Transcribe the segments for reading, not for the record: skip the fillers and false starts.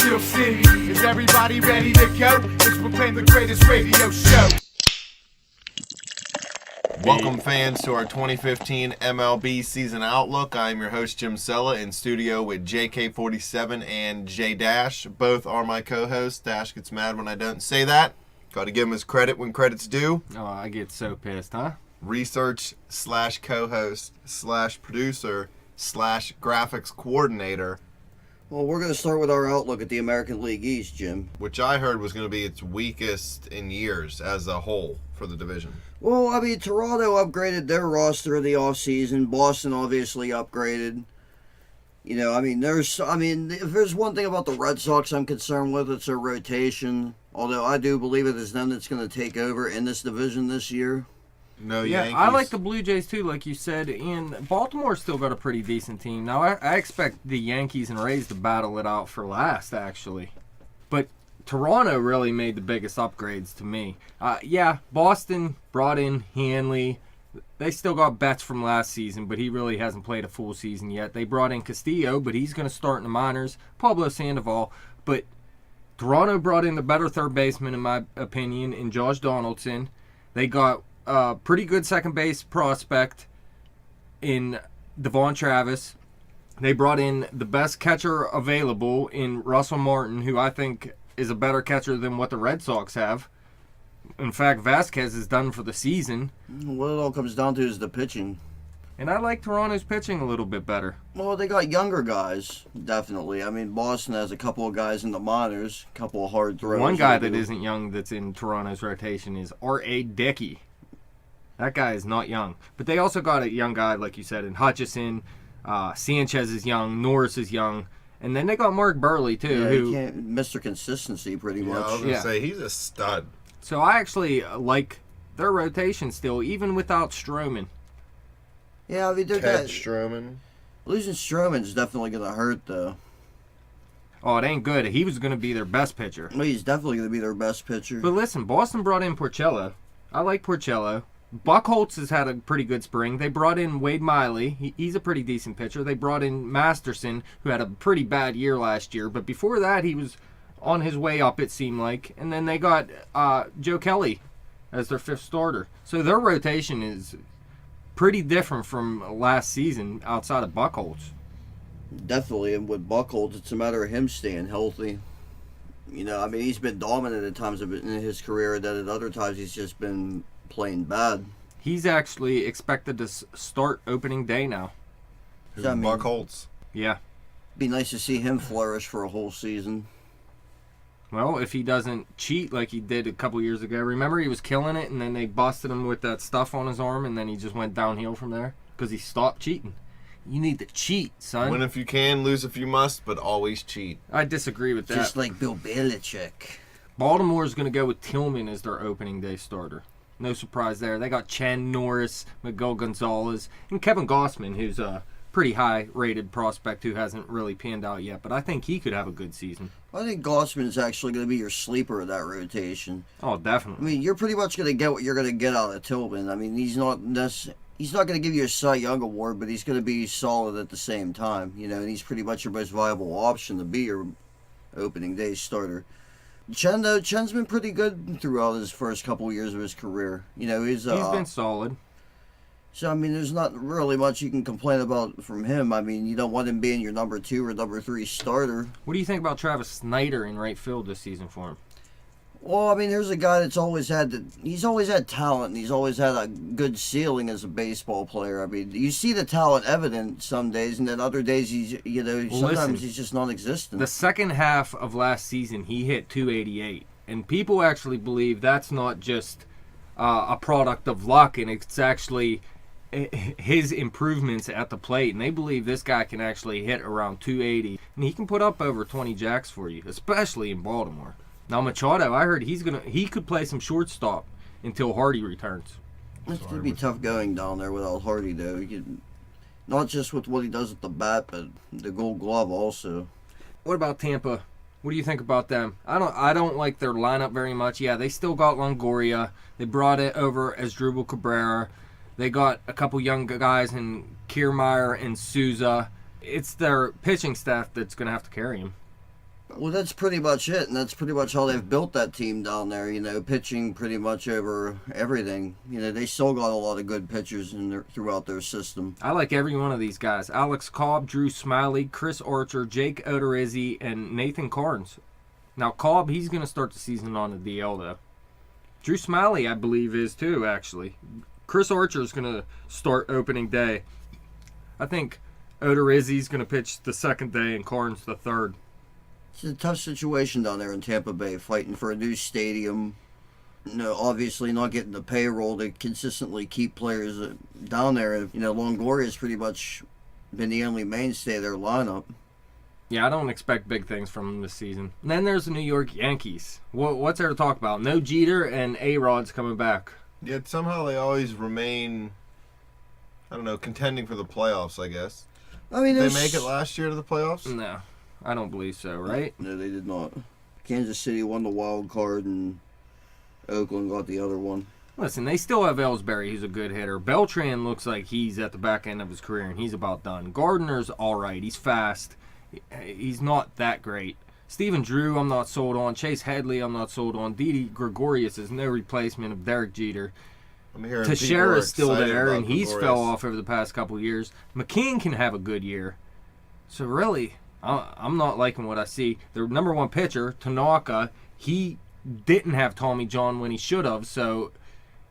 Steel City. Is everybody ready to go? Let's proclaim the greatest radio show. Welcome, fans, to our 2015 MLB season outlook. I'm your host, Jim Sella, in studio with JK47 and J Dash. Both are my co-hosts. Dash gets mad when I don't say that. Got to give him his credit when credit's due. Oh, I get so pissed, huh? Research / co-host / producer / graphics coordinator. Well, we're going to start with our outlook at the American League East, Jim. Which I heard was going to be its weakest in years as a whole for the division. Well, I mean, Toronto upgraded their roster in the offseason. Boston obviously upgraded. You know, I mean, if there's one thing about the Red Sox I'm concerned with, it's their rotation. Although I do believe it is them that's going to take over in this division this year. No Yeah, Yankees. I like the Blue Jays too, like you said, and Baltimore's still got a pretty decent team. Now, I expect the Yankees and Rays to battle it out for last, actually. But Toronto really made the biggest upgrades to me. Boston brought in Hanley. They still got Betts from last season, but he really hasn't played a full season yet. They brought in Castillo, but he's going to start in the minors. Pablo Sandoval. But Toronto brought in the better third baseman, in my opinion, in Josh Donaldson. They got a pretty good second base prospect in Devon Travis. They brought in the best catcher available in Russell Martin, who I think is a better catcher than what the Red Sox have. In fact, Vasquez is done for the season. What it all comes down to is the pitching. And I like Toronto's pitching a little bit better. Well, they got younger guys, definitely. I mean, Boston has a couple of guys in the minors, a couple of hard throws. One guy that isn't young that's in Toronto's rotation is R.A. Dickey. That guy is not young. But they also got a young guy, like you said, in Hutchison. Sanchez is young. Norris is young. And then they got Mark Burley, too. Yeah, who Mr. Consistency, pretty much. I was going to say, he's a stud. So I actually like their rotation still, even without Stroman. Yeah, I mean, Ted Stroman. Losing Stroman's definitely going to hurt, though. Oh, it ain't good. He was going to be their best pitcher. Well, he's definitely going to be their best pitcher. But listen, Boston brought in Porcello. I like Porcello. Buchholz has had a pretty good spring. They brought in Wade Miley. He's a pretty decent pitcher. They brought in Masterson, who had a pretty bad year last year. But before that, he was on his way up, it seemed like. And then they got Joe Kelly as their fifth starter. So their rotation is pretty different from last season outside of Buchholz. Definitely, and with Buchholz, it's a matter of him staying healthy. You know, I mean, he's been dominant at times in his career, and then at other times he's just been playing bad. He's actually expected to start opening day now. So, I mean, Buchholz. Yeah. Be nice to see him flourish for a whole season. Well, if he doesn't cheat like he did a couple years ago. Remember, he was killing it, and then they busted him with that stuff on his arm, and then he just went downhill from there because he stopped cheating. You need to cheat, son. Win if you can, lose if you must, but always cheat. I disagree with that. Just like Bill Belichick. Baltimore's going to go with Tillman as their opening day starter. No surprise there. They got Chen, Norris, Miguel Gonzalez, and Kevin Gossman, who's a pretty high-rated prospect who hasn't really panned out yet. But I think he could have a good season. I think Gossman's actually going to be your sleeper of that rotation. Oh, I definitely. mean, you're pretty much going to get what you're going to get out of Tillman. I mean, he's not going to give you a Cy Young award, but he's going to be solid at the same time. You know, and he's pretty much your most viable option to be your opening day starter. Chen, though, Chen's been pretty good throughout his first couple of years of his career. You know, he's been solid. So, I mean, there's not really much you can complain about from him. I mean, you don't want him being your number 2 or number 3 starter. What do you think about Travis Snyder in right field this season for him? Well, I mean, there's a guy that's he's always had talent, and he's always had a good ceiling as a baseball player. I mean, you see the talent evident some days, and then other days sometimes he's just non-existent. The second half of last season, he hit 288, and people actually believe that's not just a product of luck, and it's actually his improvements at the plate, and they believe this guy can actually hit around 280, and he can put up over 20 jacks for you, especially in Baltimore. Now Machado, I heard he could play some shortstop until Hardy returns. It's going to be tough going down there without Hardy, though. Not just with what he does at the bat, but the Gold Glove also. What about Tampa? What do you think about them? I don't like their lineup very much. Yeah, they still got Longoria. They brought it over as Drupal Cabrera. They got a couple young guys in Kiermaier and Souza. It's their pitching staff that's going to have to carry him. Well, that's pretty much it, and that's pretty much how they've built that team down there. Pitching pretty much over everything. They still got a lot of good pitchers throughout their system. I like every one of these guys. Alex Cobb, Drew Smiley, Chris Archer, Jake Odorizzi, and Nathan Carnes. Now, Cobb, he's going to start the season on the DL, though. Drew Smiley, I believe, is too, actually. Chris Archer is going to start opening day. I think Odorizzi's going to pitch the second day and Carnes the third. It's a tough situation down there in Tampa Bay, fighting for a new stadium. Obviously not getting the payroll to consistently keep players down there. Longoria's pretty much been the only mainstay of their lineup. Yeah, I don't expect big things from them this season. And then there's the New York Yankees. What's there to talk about? No Jeter and A-Rod's coming back. Yet somehow they always remain, I don't know, contending for the playoffs, I guess. I mean, Did they make it last year to the playoffs? No, I don't believe so, right? No, they did not. Kansas City won the wild card, and Oakland got the other one. Listen, they still have Ellsbury, who's a good hitter. Beltran looks like he's at the back end of his career, and he's about done. Gardner's all right. He's fast. He's not that great. Stephen Drew, I'm not sold on. Chase Headley, I'm not sold on. Didi Gregorius is no replacement of Derek Jeter. Teixeira's still there, and he's fell off over the past couple of years. McKean can have a good year. So really, I'm not liking what I see. The number one pitcher, Tanaka, he didn't have Tommy John when he should have, so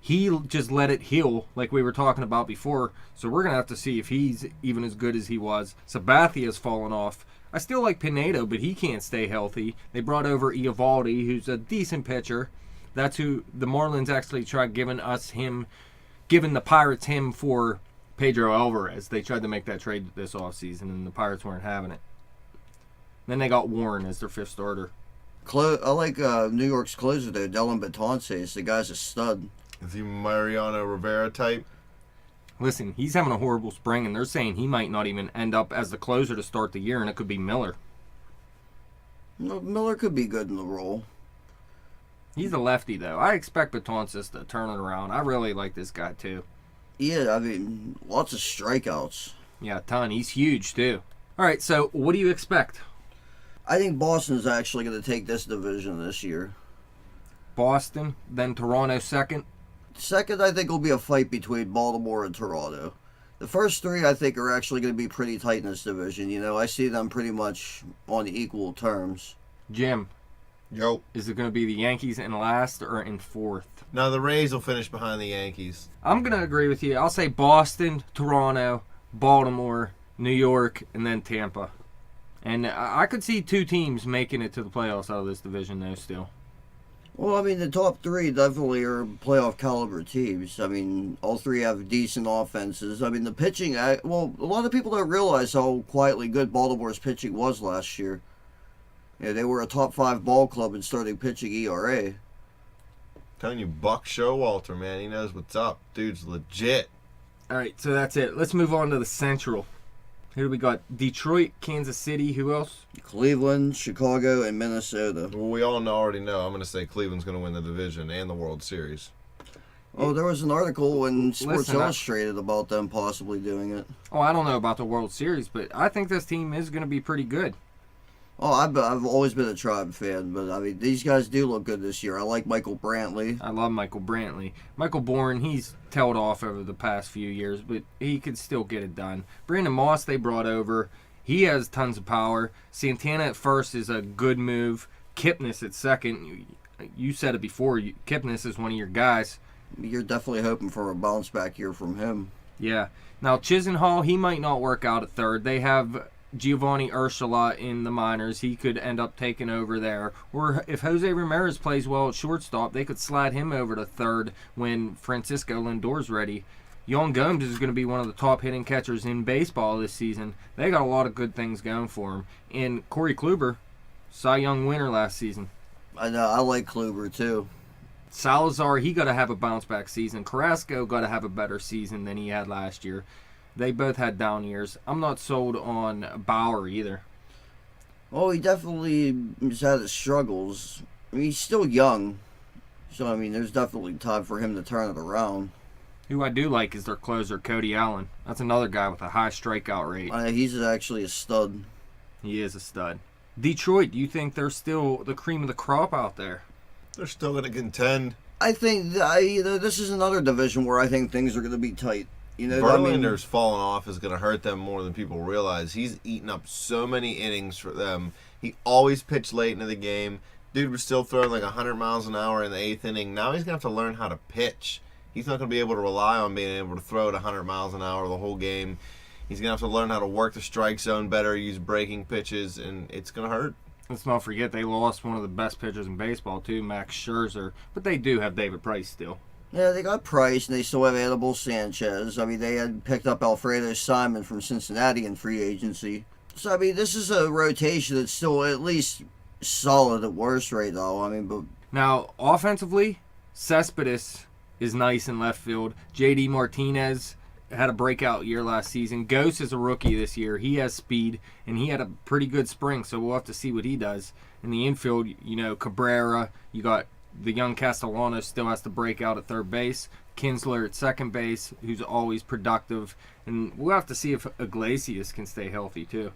he just let it heal like we were talking about before. So we're going to have to see if he's even as good as he was. Sabathia's fallen off. I still like Pinedo, but he can't stay healthy. They brought over Eovaldi, who's a decent pitcher. That's who the Marlins actually tried giving the Pirates him for Pedro Alvarez. They tried to make that trade this offseason, and the Pirates weren't having it. Then they got Warren as their fifth starter. I like New York's closer, though, Dylan Betances. The guy's a stud. Is he Mariano Rivera type? Listen, he's having a horrible spring, and they're saying he might not even end up as the closer to start the year, and it could be Miller. Miller could be good in the role. He's a lefty, though. I expect Betances to turn it around. I really like this guy, too. Yeah, I mean, lots of strikeouts. Yeah, a ton. He's huge, too. All right, so what do you expect? I think Boston's actually going to take this division this year. Boston, then Toronto second. Second, I think, will be a fight between Baltimore and Toronto. The first three, I think, are actually going to be pretty tight in this division. I see them pretty much on equal terms. Jim. Yo. Is it going to be the Yankees in last or in fourth? No, the Rays will finish behind the Yankees. I'm going to agree with you. I'll say Boston, Toronto, Baltimore, New York, and then Tampa. And I could see two teams making it to the playoffs out of this division, though, still. Well, I mean, the top three definitely are playoff caliber teams. I mean, all three have decent offenses. I mean, the pitching, well, a lot of people don't realize how quietly good Baltimore's pitching was last year. They were a top 5 ball club in starting pitching ERA. Telling you, Buck Showalter, man, he knows what's up. Dude's legit. All right, so that's it. Let's move on to the Central. Here we got Detroit, Kansas City. Who else? Cleveland, Chicago, and Minnesota. Well, we all already know. I'm going to say Cleveland's going to win the division and the World Series. Oh, there was an article in Sports Illustrated about them possibly doing it. Oh, I don't know about the World Series, but I think this team is going to be pretty good. Oh, I've always been a Tribe fan, but I mean, these guys do look good this year. I like Michael Brantley. I love Michael Brantley. Michael Bourne, he's tailed off over the past few years, but he could still get it done. Brandon Moss, they brought over. He has tons of power. Santana at first is a good move. Kipnis at second. You said it before. Kipnis is one of your guys. You're definitely hoping for a bounce back year from him. Yeah. Now, Chisenhall, he might not work out at third. They have Giovanni Urshela in the minors. He could end up taking over there. Or if Jose Ramirez plays well at shortstop, they could slide him over to third when Francisco Lindor's ready. Young Gomes is going to be one of the top hitting catchers in baseball this season. They got a lot of good things going for him. And Corey Kluber, Cy Young winner last season. I know. I like Kluber, too. Salazar, he got to have a bounce-back season. Carrasco got to have a better season than he had last year. They both had down years. I'm not sold on Bauer either. Oh, he definitely has had his struggles. I mean, he's still young. So, I mean, there's definitely time for him to turn it around. Who I do like is their closer, Cody Allen. That's another guy with a high strikeout rate. He's actually a stud. He is a stud. Detroit, do you think they're still the cream of the crop out there? They're still going to contend. I think this is another division where I think things are going to be tight. Verlander's falling off is going to hurt them more than people realize. He's eaten up so many innings for them. He always pitched late into the game. Dude was still throwing like 100 miles an hour in the 8th inning. Now he's going to have to learn how to pitch. He's not going to be able to rely on being able to throw at 100 miles an hour the whole game. He's going to have to learn how to work the strike zone better, use breaking pitches, and it's going to hurt. Let's not forget they lost one of the best pitchers in baseball too, Max Scherzer. But they do have David Price still. Yeah, they got Price, and they still have Anibal Sanchez. I mean, they had picked up Alfredo Simon from Cincinnati in free agency. So, I mean, this is a rotation that's still at least solid at worst right now. I mean, but Now, offensively, Cespedes is nice in left field. J.D. Martinez had a breakout year last season. Ghost is a rookie this year. He has speed, and he had a pretty good spring, so we'll have to see what he does. In the infield, Cabrera, you got the young Castellanos still has to break out at third base. Kinsler at second base, who's always productive. And we'll have to see if Iglesias can stay healthy, too.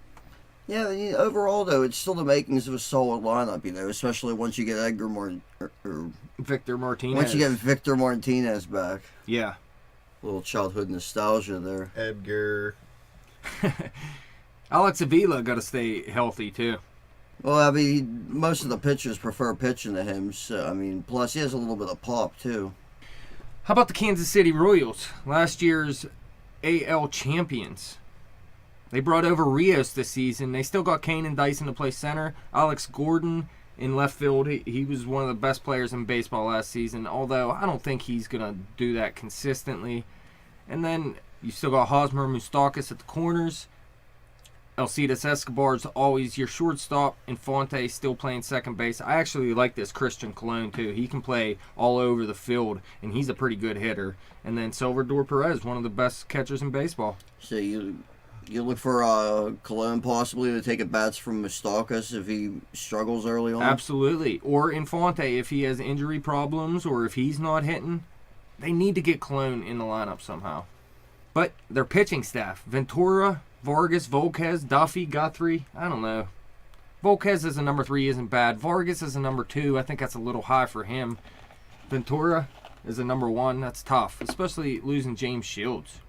yeah, I mean, overall, though, it's still the makings of a solid lineup, especially once you get Victor Martinez. once you get Victor Martinez back. Yeah. A little childhood nostalgia there. Edgar. Alex Avila got to stay healthy, too. Well, I mean, most of the pitchers prefer pitching to him, so, I mean, plus he has a little bit of pop, too. How about the Kansas City Royals? Last year's AL champions. They brought over Rios this season. They still got Kane and Dyson to play center. Alex Gordon in left field. He was one of the best players in baseball last season, although I don't think he's going to do that consistently. And then you still got Hosmer Moustakas at the corners. Alcides Escobar's always your shortstop. Infante still playing second base. I actually like this Christian Colon, too. He can play all over the field, and he's a pretty good hitter. And then Salvador Perez, one of the best catchers in baseball. So you look for Cologne possibly to take at bats from Moustakas if he struggles early on? Absolutely. Or Infante if he has injury problems or if he's not hitting. They need to get Colon in the lineup somehow. But their pitching staff, Ventura, Vargas, Volquez, Duffy, Guthrie, I don't know. Volquez as a number 3 isn't bad. Vargas as a number 2, I think that's a little high for him. Ventura as a number 1, that's tough, especially losing James Shields.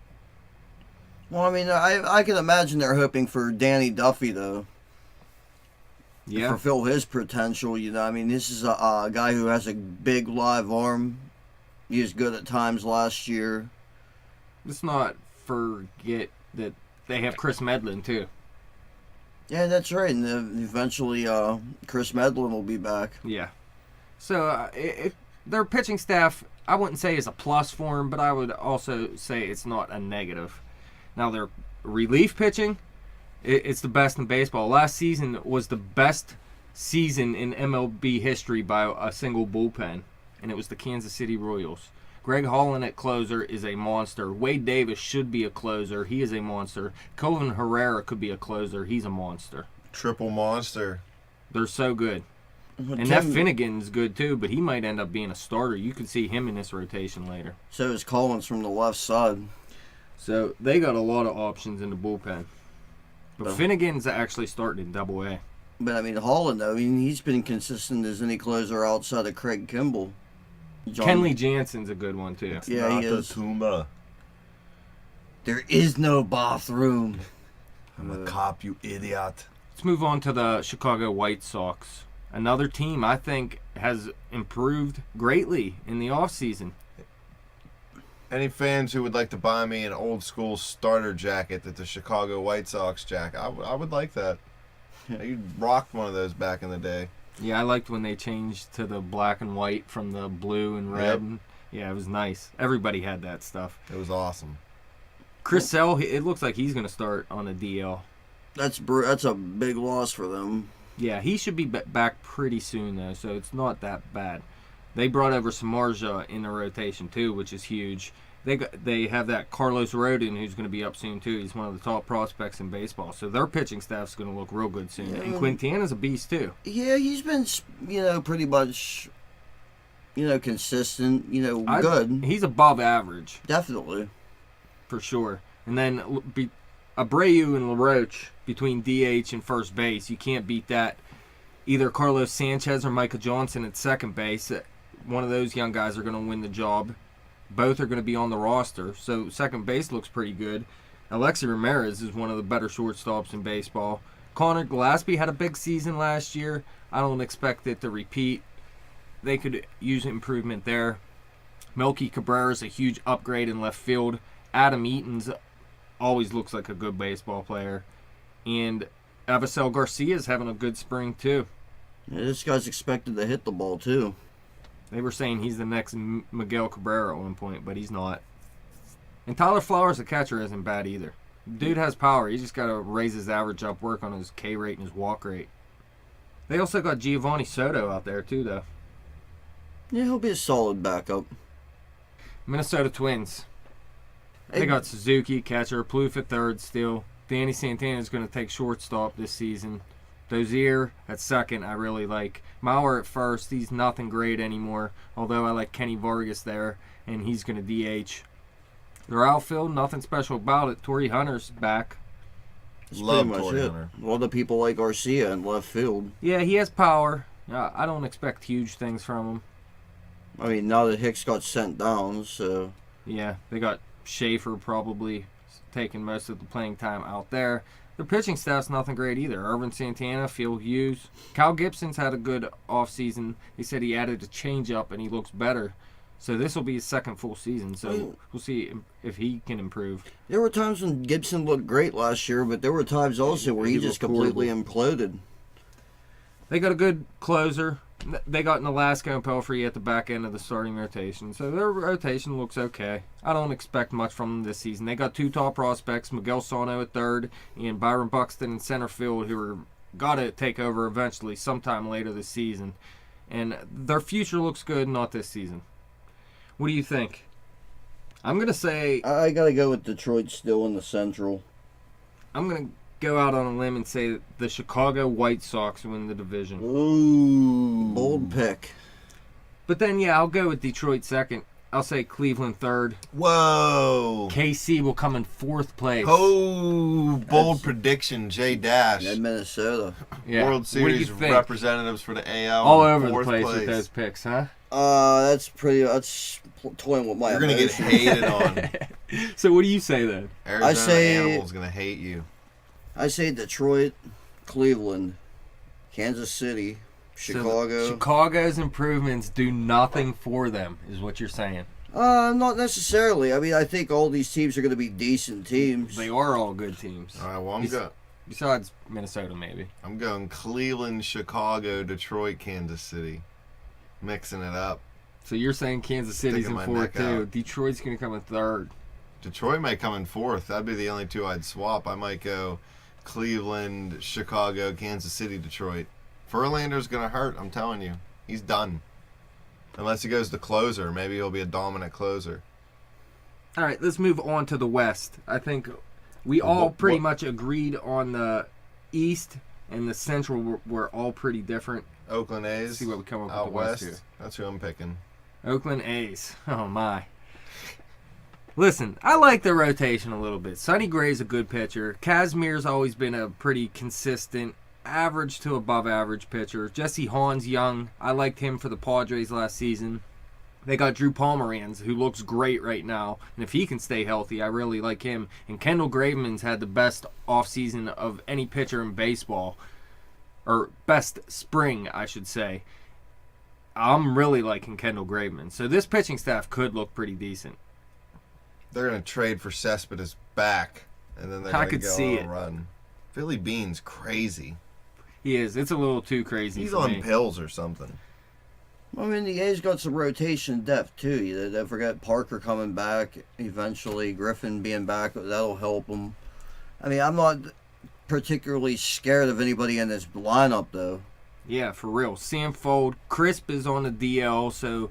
Well, I mean, I can imagine they're hoping for Danny Duffy, though. Yeah. To fulfill his potential, I mean, this is a guy who has a big live arm. He was good at times last year. Let's not forget that they have Chris Medlin, too. Yeah, that's right. And eventually, Chris Medlin will be back. Yeah. So, their pitching staff, I wouldn't say is a plus for them, but I would also say it's not a negative. Now, their relief pitching, it's the best in baseball. Last season was the best season in MLB history by a single bullpen, and it was the Kansas City Royals. Greg Holland at closer is a monster. Wade Davis should be a closer. He is a monster. Kelvin Herrera could be a closer. He's a monster. Triple monster. They're so good. And that Finnegan's good too, but he might end up being a starter. You could see him in this rotation later. So is Collins from the left side. So they got a lot of options in the bullpen. But Finnegan's actually starting in Double-A. But, I mean, Holland, though, he's been consistent as any closer outside of Craig Kimball. Kenley Jansen's a good one, too. Yeah, he is. Tumba. There is no bathroom. I'm a cop, you idiot. Let's move on to the Chicago White Sox. Another team I think has improved greatly in the offseason. Any fans who would like to buy me an old school starter jacket that's a Chicago White Sox jacket, I would like that. You rocked one of those back in the day. Yeah, I liked when they changed to the black and white from the blue and red. Yep. Yeah, it was nice. Everybody had that stuff. It was awesome. Chris Sale, it looks like he's going to start on a DL. That's a big loss for them. Yeah, he should be back pretty soon, though, so it's not that bad. They brought over Samardzija in the rotation, too, which is huge. They have that Carlos Rodon, who's going to be up soon, too. He's one of the top prospects in baseball. So their pitching staff's going to look real good soon. Yeah. And Quintana's a beast, too. Yeah, he's been, pretty much, consistent, good. He's above average. Definitely. For sure. And then Abreu and LaRoche between DH and first base. You can't beat that. either Carlos Sanchez or Micah Johnson at second base. One of those young guys are going to win the job. Both are going to be on the roster, so second base looks pretty good. Alexi Ramirez is one of the better shortstops in baseball. Connor Gillespie had a big season last year. I don't expect it to repeat. They could use improvement there. Melky Cabrera is a huge upgrade in left field. Adam Eaton's always looks like a good baseball player. And Avisel Garcia is having a good spring, too. Yeah, this guy's expected to hit the ball, too. They were saying he's the next Miguel Cabrera at one point, but he's not. And Tyler Flowers, the catcher, isn't bad either. Dude has power. He just got to raise his average up, work on his K rate and his walk rate. They also got Giovanni Soto out there, too, though. Yeah, he'll be a solid backup. Minnesota Twins. They got Suzuki, catcher, Plouffe at third still. Danny Santana is going to take shortstop this season. Dozier at second, I really like. Mauer at first, he's nothing great anymore, although I like Kenny Vargas there, and he's going to DH. Their outfield, nothing special about it. Torrey Hunter's back. That's Love pretty much Torrey it. Hunter. A lot of people like Garcia in left field. Yeah, he has power. I don't expect huge things from him. I mean, now that Hicks got sent down, so... Yeah, they got Schaefer probably taking most of the playing time out there. Their pitching staff's nothing great either. Irvin Santana, Phil Hughes. Cal Gibson's had a good offseason. They said he added a changeup and he looks better. So this will be his second full season. So we'll see if he can improve. There were times when Gibson looked great last year, but there were times also where he just completely imploded. They got a good closer. They got Nolasco and Pelfrey at the back end of the starting rotation. So their rotation looks okay. I don't expect much from them this season. They got two top prospects, Miguel Sano at third and Byron Buxton in center field, who are got to take over eventually sometime later this season. And their future looks good, not this season. What do you think? I'm going to say... I got to go with Detroit still in the Central. I'm going to go out on a limb and say the Chicago White Sox win the division. Ooh. Bold pick. But then, yeah, I'll go with Detroit second. I'll say Cleveland third. Whoa. KC will come in fourth place. Oh, bold prediction, J Dash. And Minnesota. Yeah. World What do you Series think? representatives for the AL. All over the fourth place with those picks, huh? That's toying with my You're going to get emotions. hated on. So what do you say then? Arizona say- Animal's going to hate you. I say Detroit, Cleveland, Kansas City, Chicago. So Chicago's improvements do nothing for them, is what you're saying. Not necessarily. I mean, I think all these teams are going to be decent teams. They are all good teams. All right, well, Besides Minnesota, maybe. I'm going Cleveland, Chicago, Detroit, Kansas City. Mixing it up. So you're saying Kansas City's Sticking in my fourth neck out. too. Detroit's going to come in third. Detroit may come in fourth. That'd be the only two I'd swap. I might go Cleveland, Chicago, Kansas City, Detroit. Verlander's going to hurt, I'm telling you. He's done. Unless he goes to closer. Maybe he'll be a dominant closer. All right, let's move on to the West. I think we all pretty much agreed on the East and the Central were all pretty different. Oakland A's. Let's see what we come up with out the West west. here. That's who I'm picking. Oakland A's. Oh, my. Listen, I like the rotation a little bit. Sonny Gray's a good pitcher. Kazmir's always been a pretty consistent, average to above average pitcher. Jesse Hahn's young. I liked him for the Padres last season. They got Drew Pomeranz, who looks great right now. And if he can stay healthy, I really like him. And Kendall Graveman's had the best offseason of any pitcher in baseball. Or best spring, I should say. I'm really liking Kendall Graveman. So this pitching staff could look pretty decent. They're going to trade for Cespedes back, and then they're I going to could go see on it. a run. Philly Bean's crazy. He is. It's a little too crazy He's for on me. pills or something. I mean, the A's got some rotation depth, too. You don't forget Parker coming back eventually, Griffin being back. That'll help them. I mean, I'm not particularly scared of anybody in this lineup, though. Yeah, for real. Samfold, Crisp is on the DL, so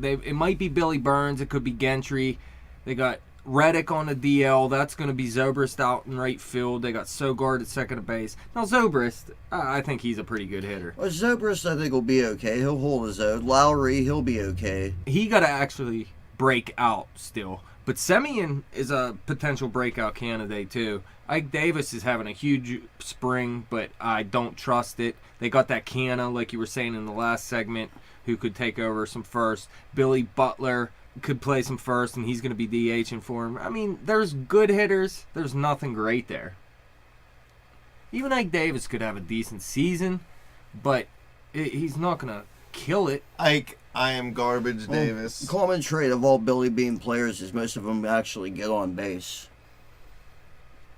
it might be Billy Burns. It could be Gentry. They got Reddick on the DL. That's going to be Zobrist out in right field. They got Sogard at second base. Now, Zobrist, I think he's a pretty good hitter. Well, Zobrist, I think, will be okay. He'll hold his own. Lowry, he'll be okay. He got to actually break out still. But Semien is a potential breakout candidate too. Ike Davis is having a huge spring, but I don't trust it. They got that Canna, like you were saying in the last segment, who could take over some first. Billy Butler could play some first, and he's going to be DHing for him. I mean, there's good hitters. There's nothing great there. Even Ike Davis could have a decent season, but he's not going to kill it. Ike, I am garbage, Davis. Common trait of all Billy Bean players is most of them actually get on base.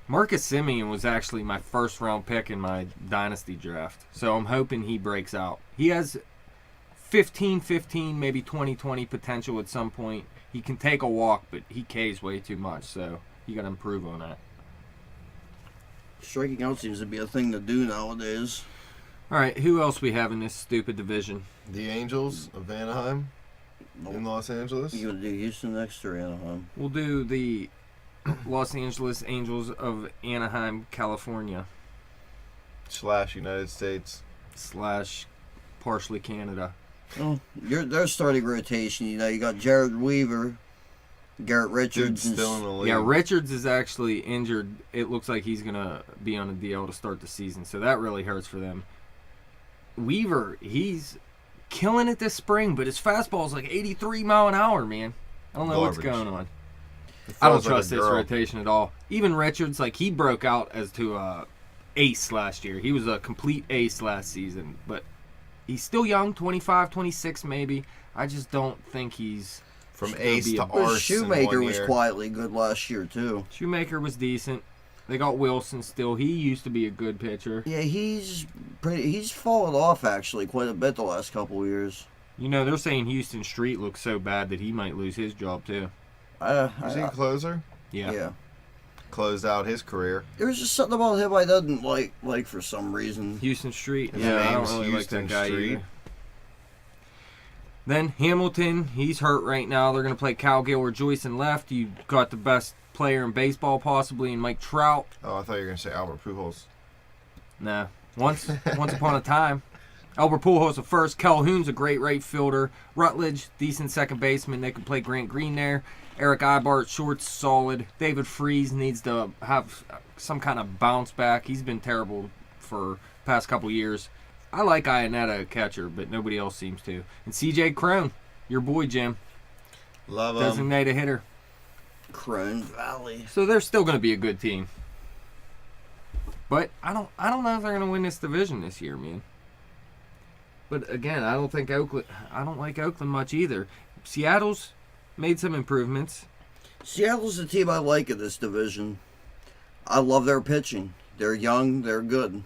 Marcus Semien was actually my first-round pick in my dynasty draft, so I'm hoping he breaks out. He has 15-15, maybe 20-20 potential at some point. He can take a walk, but he Ks way too much, so you got to improve on that. Striking out seems to be a thing to do nowadays. All right, who else we have in this stupid division? The Angels of Anaheim in Los Angeles. You gonna do Houston next or Anaheim? We'll do the Los Angeles Angels of Anaheim, California. / United States. / partially Canada. Oh, their starting rotation, you got Jared Weaver, Garrett Richards. Dude's still in the league. Yeah, Richards is actually injured. It looks like he's going to be on a DL to start the season, so that really hurts for them. Weaver, he's killing it this spring, but his fastball is like 83 mile an hour, man. I don't know what's going on. I don't trust this rotation at all. Even Richards, like, he broke out as to ace last year. He was a complete ace last season, but he's still young, 25, 26 maybe. I just don't think he's from ace to arse. Shoemaker was quietly good last year too. Shoemaker was decent. They got Wilson still. He used to be a good pitcher. Yeah, he's fallen off actually quite a bit the last couple of years. You know, they're saying Houston Street looks so bad that he might lose his job too. Is he a closer? Yeah. Closed out his career. There was just something about him I didn't like for some reason. Houston Street. His Yeah, I don't name's really Houston like that guy Street. either. Then Hamilton, he's hurt right now. They're going to play Cal Gilbert Joyce in left. You got the best player in baseball possibly in Mike Trout. Oh, I thought you were going to say Albert Pujols. Nah. Once upon a time. Albert Pujols at first. Calhoun's a great right fielder. Rutledge, decent second baseman. They can play Grant Green there. Eric Ibart, short's solid. David Freese needs to have some kind of bounce back. He's been terrible for past couple years. I like Ionetta, catcher, but nobody else seems to. And C.J. Crone, your boy Jim, Love him. designated hitter. Crone Valley. So they're still going to be a good team. But I don't know if they're going to win this division this year, man. But again, I don't like Oakland much either. Seattle's made some improvements. Seattle's the team I like in this division. I love their pitching. They're young, they're good.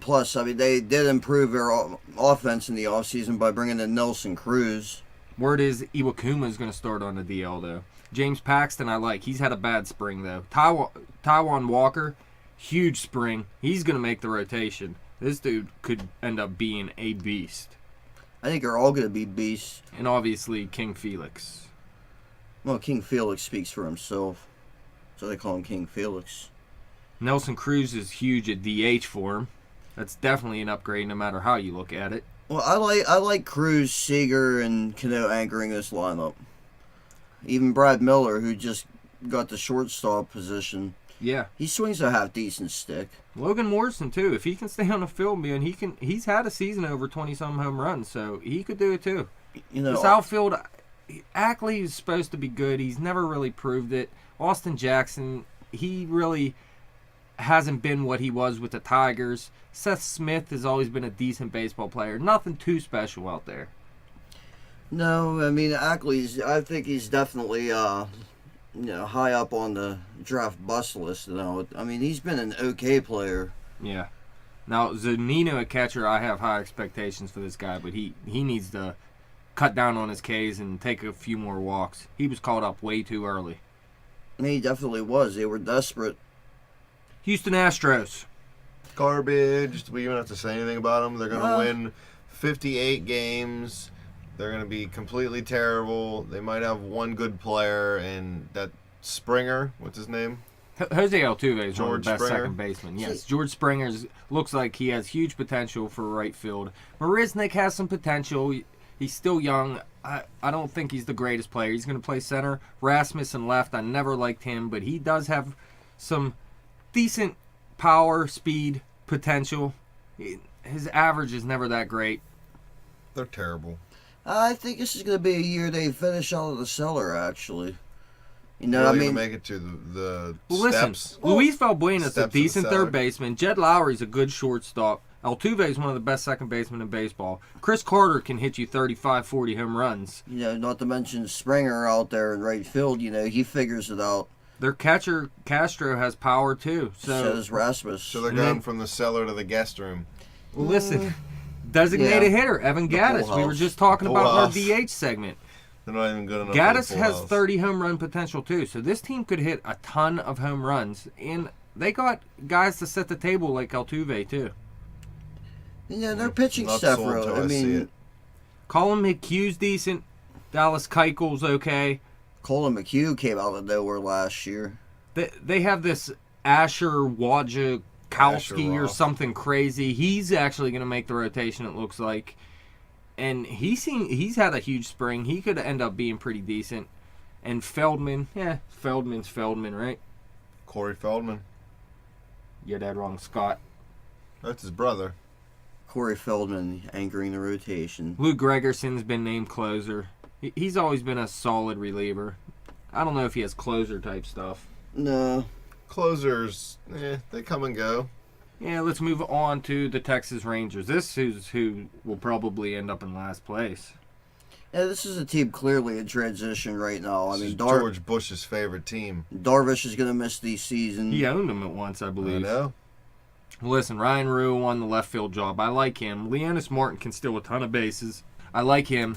Plus, they did improve their offense in the offseason by bringing in Nelson Cruz. Word is Iwakuma is going to start on the DL, though. James Paxton, I like. He's had a bad spring, though. Taiwan Walker, huge spring. He's going to make the rotation. This dude could end up being a beast. I think they're all going to be beasts. And obviously, King Felix. Well, King Felix speaks for himself. So they call him King Felix. Nelson Cruz is huge at DH for him. That's definitely an upgrade no matter how you look at it. Well, I like Cruz, Seager, and Cano anchoring this lineup. Even Brad Miller, who just got the shortstop position. Yeah. He swings a half-decent stick. Logan Morrison, too. If he can stay on the field, man, he's had a season over 20-some home runs, so he could do it, too. This outfield, Ackley is supposed to be good. He's never really proved it. Austin Jackson, he really hasn't been what he was with the Tigers. Seth Smith has always been a decent baseball player. Nothing too special out there. No, Ackley's, I think he's definitely high up on the draft bust list now. He's been an okay player. Yeah. Now, Zunino at catcher, I have high expectations for this guy, but he needs to cut down on his Ks and take a few more walks. He was called up way too early. He definitely was. They were desperate. Houston Astros. Garbage. Do we even have to say anything about them? They're going to win 58 games. They're going to be completely terrible. They might have one good player, and that Springer, what's his name? Jose Altuve is one of George the best Springer. second basemen. Yes, George Springer looks like he has huge potential for right field. Marisnik has some potential. He's still young. I don't think he's the greatest player. He's going to play center. Rasmussen left. I never liked him, but he does have some decent power, speed, potential. His average is never that great. They're terrible. I think this is going to be a year they finish out of the cellar, actually. You know, Really I gonna mean, make it to the Well, steps. listen, Luis Valbuena's a steps of the decent cellar. third baseman. Jed Lowry's a good shortstop. Altuve is one of the best second basemen in baseball. Chris Carter can hit you 35, 40 home runs. you know, not to mention Springer out there in right field. You know, he figures it out. Their catcher, Castro, has power too. So So, does Rasmus. So they're And going then- from the cellar to the guest room. well, listen, designated Yeah. hitter, Evan The Gaddis. full We were house. just talking Full about in our house. DH segment. They're not even good enough. Gaddis for the full has house. 30 home run potential too. So this team could hit a ton of home runs. And they got guys to set the table like Altuve too. You know, their pitching Not staff, sold really. till I see mean, it. Colin McHugh's decent. Dallas Keuchel's okay. Colin McHugh came out of nowhere last year. They have this Asher Wojciechowski or Asher-Roth. something crazy. He's actually going to make the rotation, it looks like. And he's had a huge spring. He could end up being pretty decent. And Feldman, Feldman's Feldman, right? Corey Feldman. You're dead wrong, Scott. That's his brother. Corey Feldman anchoring the rotation. Lou Gregerson's been named closer. He's always been a solid reliever. I don't know if he has closer type stuff. No. Closers, they come and go. Yeah, let's move on to the Texas Rangers. This is who will probably end up in last place. Yeah, this is a team clearly in transition right now. I This mean, is George Bush's favorite team. Darvish is going to miss the season. He owned him at once, I I believe. know. Listen, Ryan Rue won the left field job. I like him. Leonis Martin can steal a ton of bases. I like him.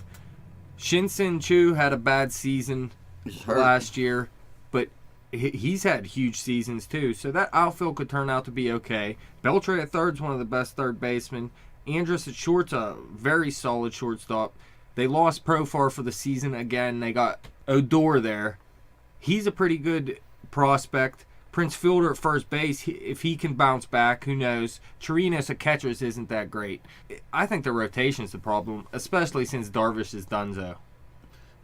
Shin-Sin Chu had a bad season He's hurt. last year, but he's had huge seasons too. So that outfield could turn out to be okay. Beltre at third's one of the best third basemen. Andrus at short's a very solid shortstop. They lost Profar for the season again. They got Odor there. He's a pretty good prospect. Prince Fielder at first base, if he can bounce back, who knows. Chirinos at catchers isn't that great. I think the rotation's the problem, especially since Darvish is donezo.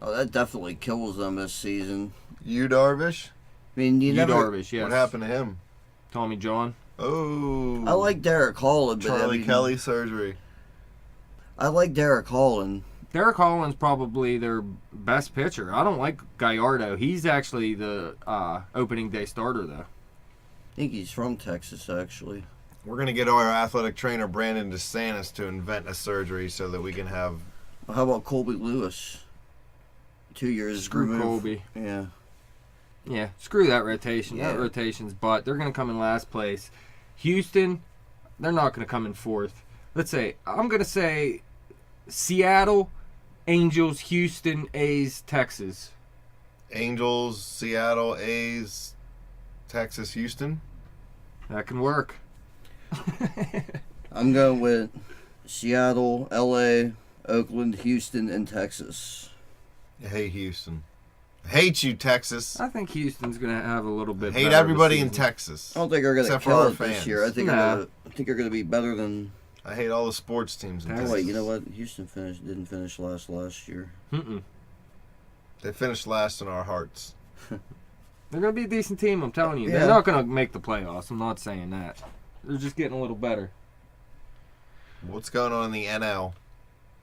Oh, that definitely kills them this season. You Darvish? I mean, you never. Darvish, yes. What happened to him? Tommy John. Oh. I like Derek Holland, but Charlie I mean, Kelly surgery. I like Derek Holland. Derek Holland's probably their best pitcher. I don't like Gallardo. He's actually the opening day starter, though. I think he's from Texas, actually. We're going to get our athletic trainer, Brandon DeSantis, to invent a surgery so that we can have... Well, how about Colby Lewis? 2 years Screw removed. Colby. Yeah. Yeah, screw that rotation. Yeah. That rotation's butt. They're going to come in last place. Houston, they're not going to come in fourth. I'm going to say Seattle, Angels, Houston, A's, Texas. Angels, Seattle, A's, Texas, Houston. That can work. I'm going with Seattle, LA, Oakland, Houston, and Texas. I hate Houston. I hate you, Texas. I think Houston's going to have a little bit Hate better of a everybody in season. Texas. I don't think they're going to Except for kill our it this fans. year. I think they're going to be better than. I hate all the sports teams in Oh, Oh Texas. wait, you know what? Houston didn't finish last year. Mm-mm. They finished last in our hearts. They're going to be a decent team, I'm telling you. Yeah. They're not going to make the playoffs. I'm not saying that. They're just getting a little better. What's going on in the NL?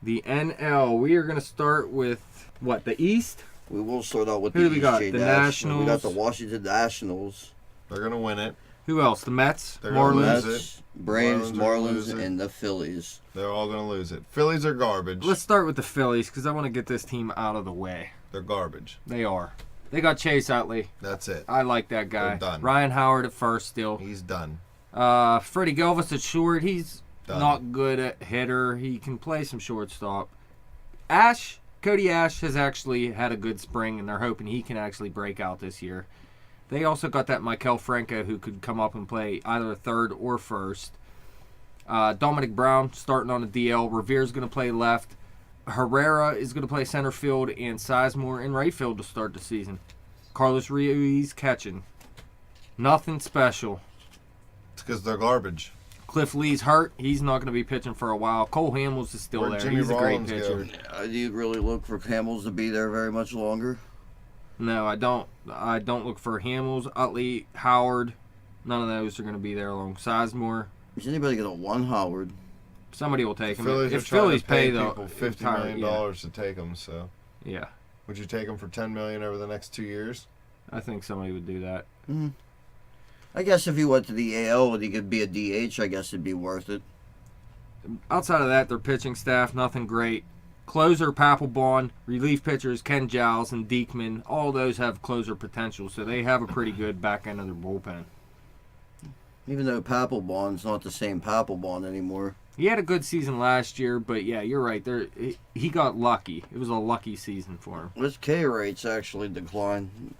The NL, we are going to start with, what, the East? We will start out with Who the do we got? EJ The Nationals. We got the Nationals. Washington Nationals. They're going to win it. Who else? The Mets? They're gonna Marlins? lose Mets, Braves, Marlins are gonna lose Marlins, it. and the Phillies. They're all going to lose it. Phillies are garbage. Let's start with the Phillies because I want to get this team out of the way. They're garbage. They are. They got Chase Utley. That's it. I like that guy. They're done. Ryan Howard at first still. He's done. Freddie Gelvis at short. He's Done. not good at hitter. He can play some shortstop. Cody Ash has actually had a good spring, and they're hoping he can actually break out this year. They also got that Maikel Franco who could come up and play either third or first. Dominic Brown starting on the DL. Revere's going to play left. Herrera is going to play center field, and Sizemore in right field to start the season. Carlos Ruiz catching. Nothing special. It's because they're garbage. Cliff Lee's hurt. He's not going to be pitching for a while. Cole Hamels is still Where'd there. Jimmy He's a great Rollins pitcher. go? Do you really look for Hamels to be there very much longer? No, I don't. I don't look for Hamels, Utley, Howard. None of those are going to be there long. Sizemore. Is anybody going to want Howard? Somebody will take him. Phillies If are trying Phillies to pay the people $50 million to take him. So yeah, would you take him for $10 million over the next 2 years? I think somebody would do that. I guess if he went to the AL and he could be a DH, I guess it'd be worth it. Outside of that, their pitching staff, nothing great. Closer, Papelbon, relief pitchers, Ken Giles and Diekman, all those have closer potential, so they have a pretty good back end of their bullpen. Even though Papelbon's not the same Papelbon anymore. He had a good season last year, but yeah, you're right. He got lucky. It was a lucky season for him. His K rates actually declined.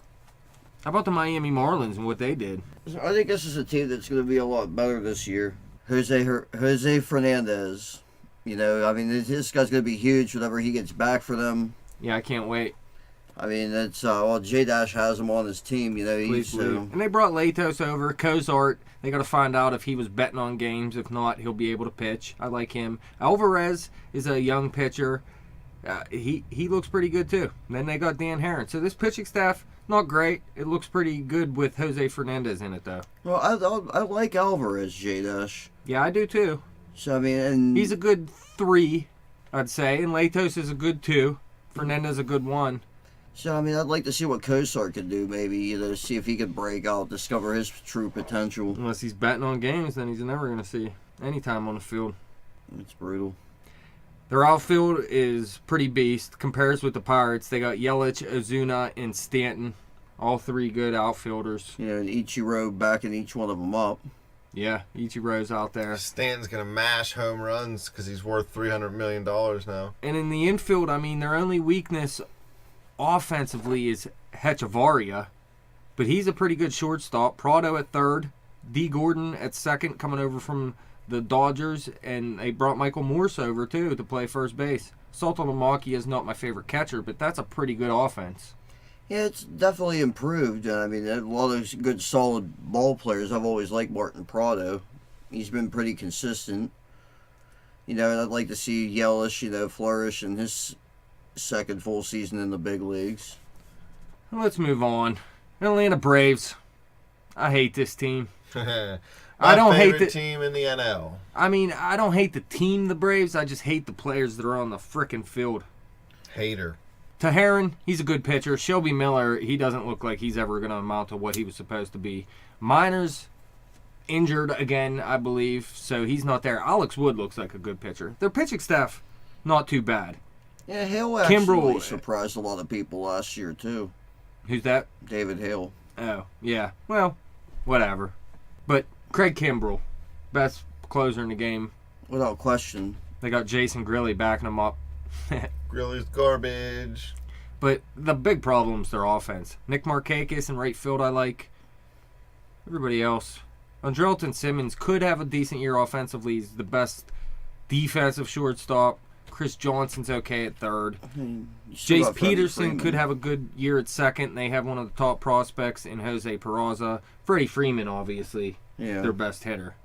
How about the Miami Marlins and what they did? I think this is a team that's going to be a lot better this year. Jose Fernandez. You know, I mean, this guy's going to be huge whenever he gets back for them. Yeah, I can't wait. I mean, that's well, J-Dash has him on his team. You know, Please believe. And they brought Latos over. Cozart, they got to find out if he was betting on games. If not, he'll be able to pitch. I like him. Alvarez is a young pitcher. He looks pretty good too. And then they got Dan Herron. So this pitching staff, not great. It looks pretty good with Jose Fernandez in it though. Well, I like Alvarez, J-Dash. Yeah, I do too. So I mean, and He's a good 3, I'd say, and Latos is a good 2. Fernandez a good 1. so I mean, I'd like to see what Cozart could do. Maybe see if he could break out, discover his true potential. Unless he's betting on games, then he's never going to see any time on the field. It's brutal. Their outfield is pretty beast. Compares with the Pirates. They got Yelich, Ozuna, and Stanton. All 3 good outfielders. You know, and Ichiro backing each one of them up. Yeah, Ichiro's out there. Stanton's going to mash home runs because he's worth $300 million now. And in the infield, I mean, their only weakness offensively is Hechavarria. But he's a pretty good shortstop. Prado at third. D. Gordon at second, coming over from the Dodgers. And they brought Michael Morse over, too, to play first base. Saltalamacchia is not my favorite catcher, but that's a pretty good offense. Yeah, it's definitely improved. I mean, a lot of good, solid ball players. I've always liked Martin Prado. He's been pretty consistent. You know, and I'd like to see Yelich, flourish in his second full season in the big leagues. Let's move on. Atlanta Braves. I hate this team. My I don't hate favorite the team in the NL. I mean, I don't hate the team, the Braves. I just hate the players that are on the frickin' field. Hater. Teheran, he's a good pitcher. Shelby Miller, he doesn't look like he's ever going to amount to what he was supposed to be. Miners, injured again, I believe, so he's not there. Alex Wood looks like a good pitcher. Their pitching staff, not too bad. Yeah, Hale actually Kimbrel surprised a lot of people last year, too. Who's that? David Hale. Oh, yeah. Well, whatever. But Craig Kimbrel, best closer in the game. Without question. They got Jason Grilly backing him up. Grilly's garbage. But the big problem's their offense. Nick Markakis in right field I like. Everybody else. Andrelton Simmons could have a decent year offensively. He's the best defensive shortstop. Chris Johnson's okay at third. Jace Peterson could have a good year at second. They have one of the top prospects in Jose Peraza. Freddie Freeman, obviously, their best hitter.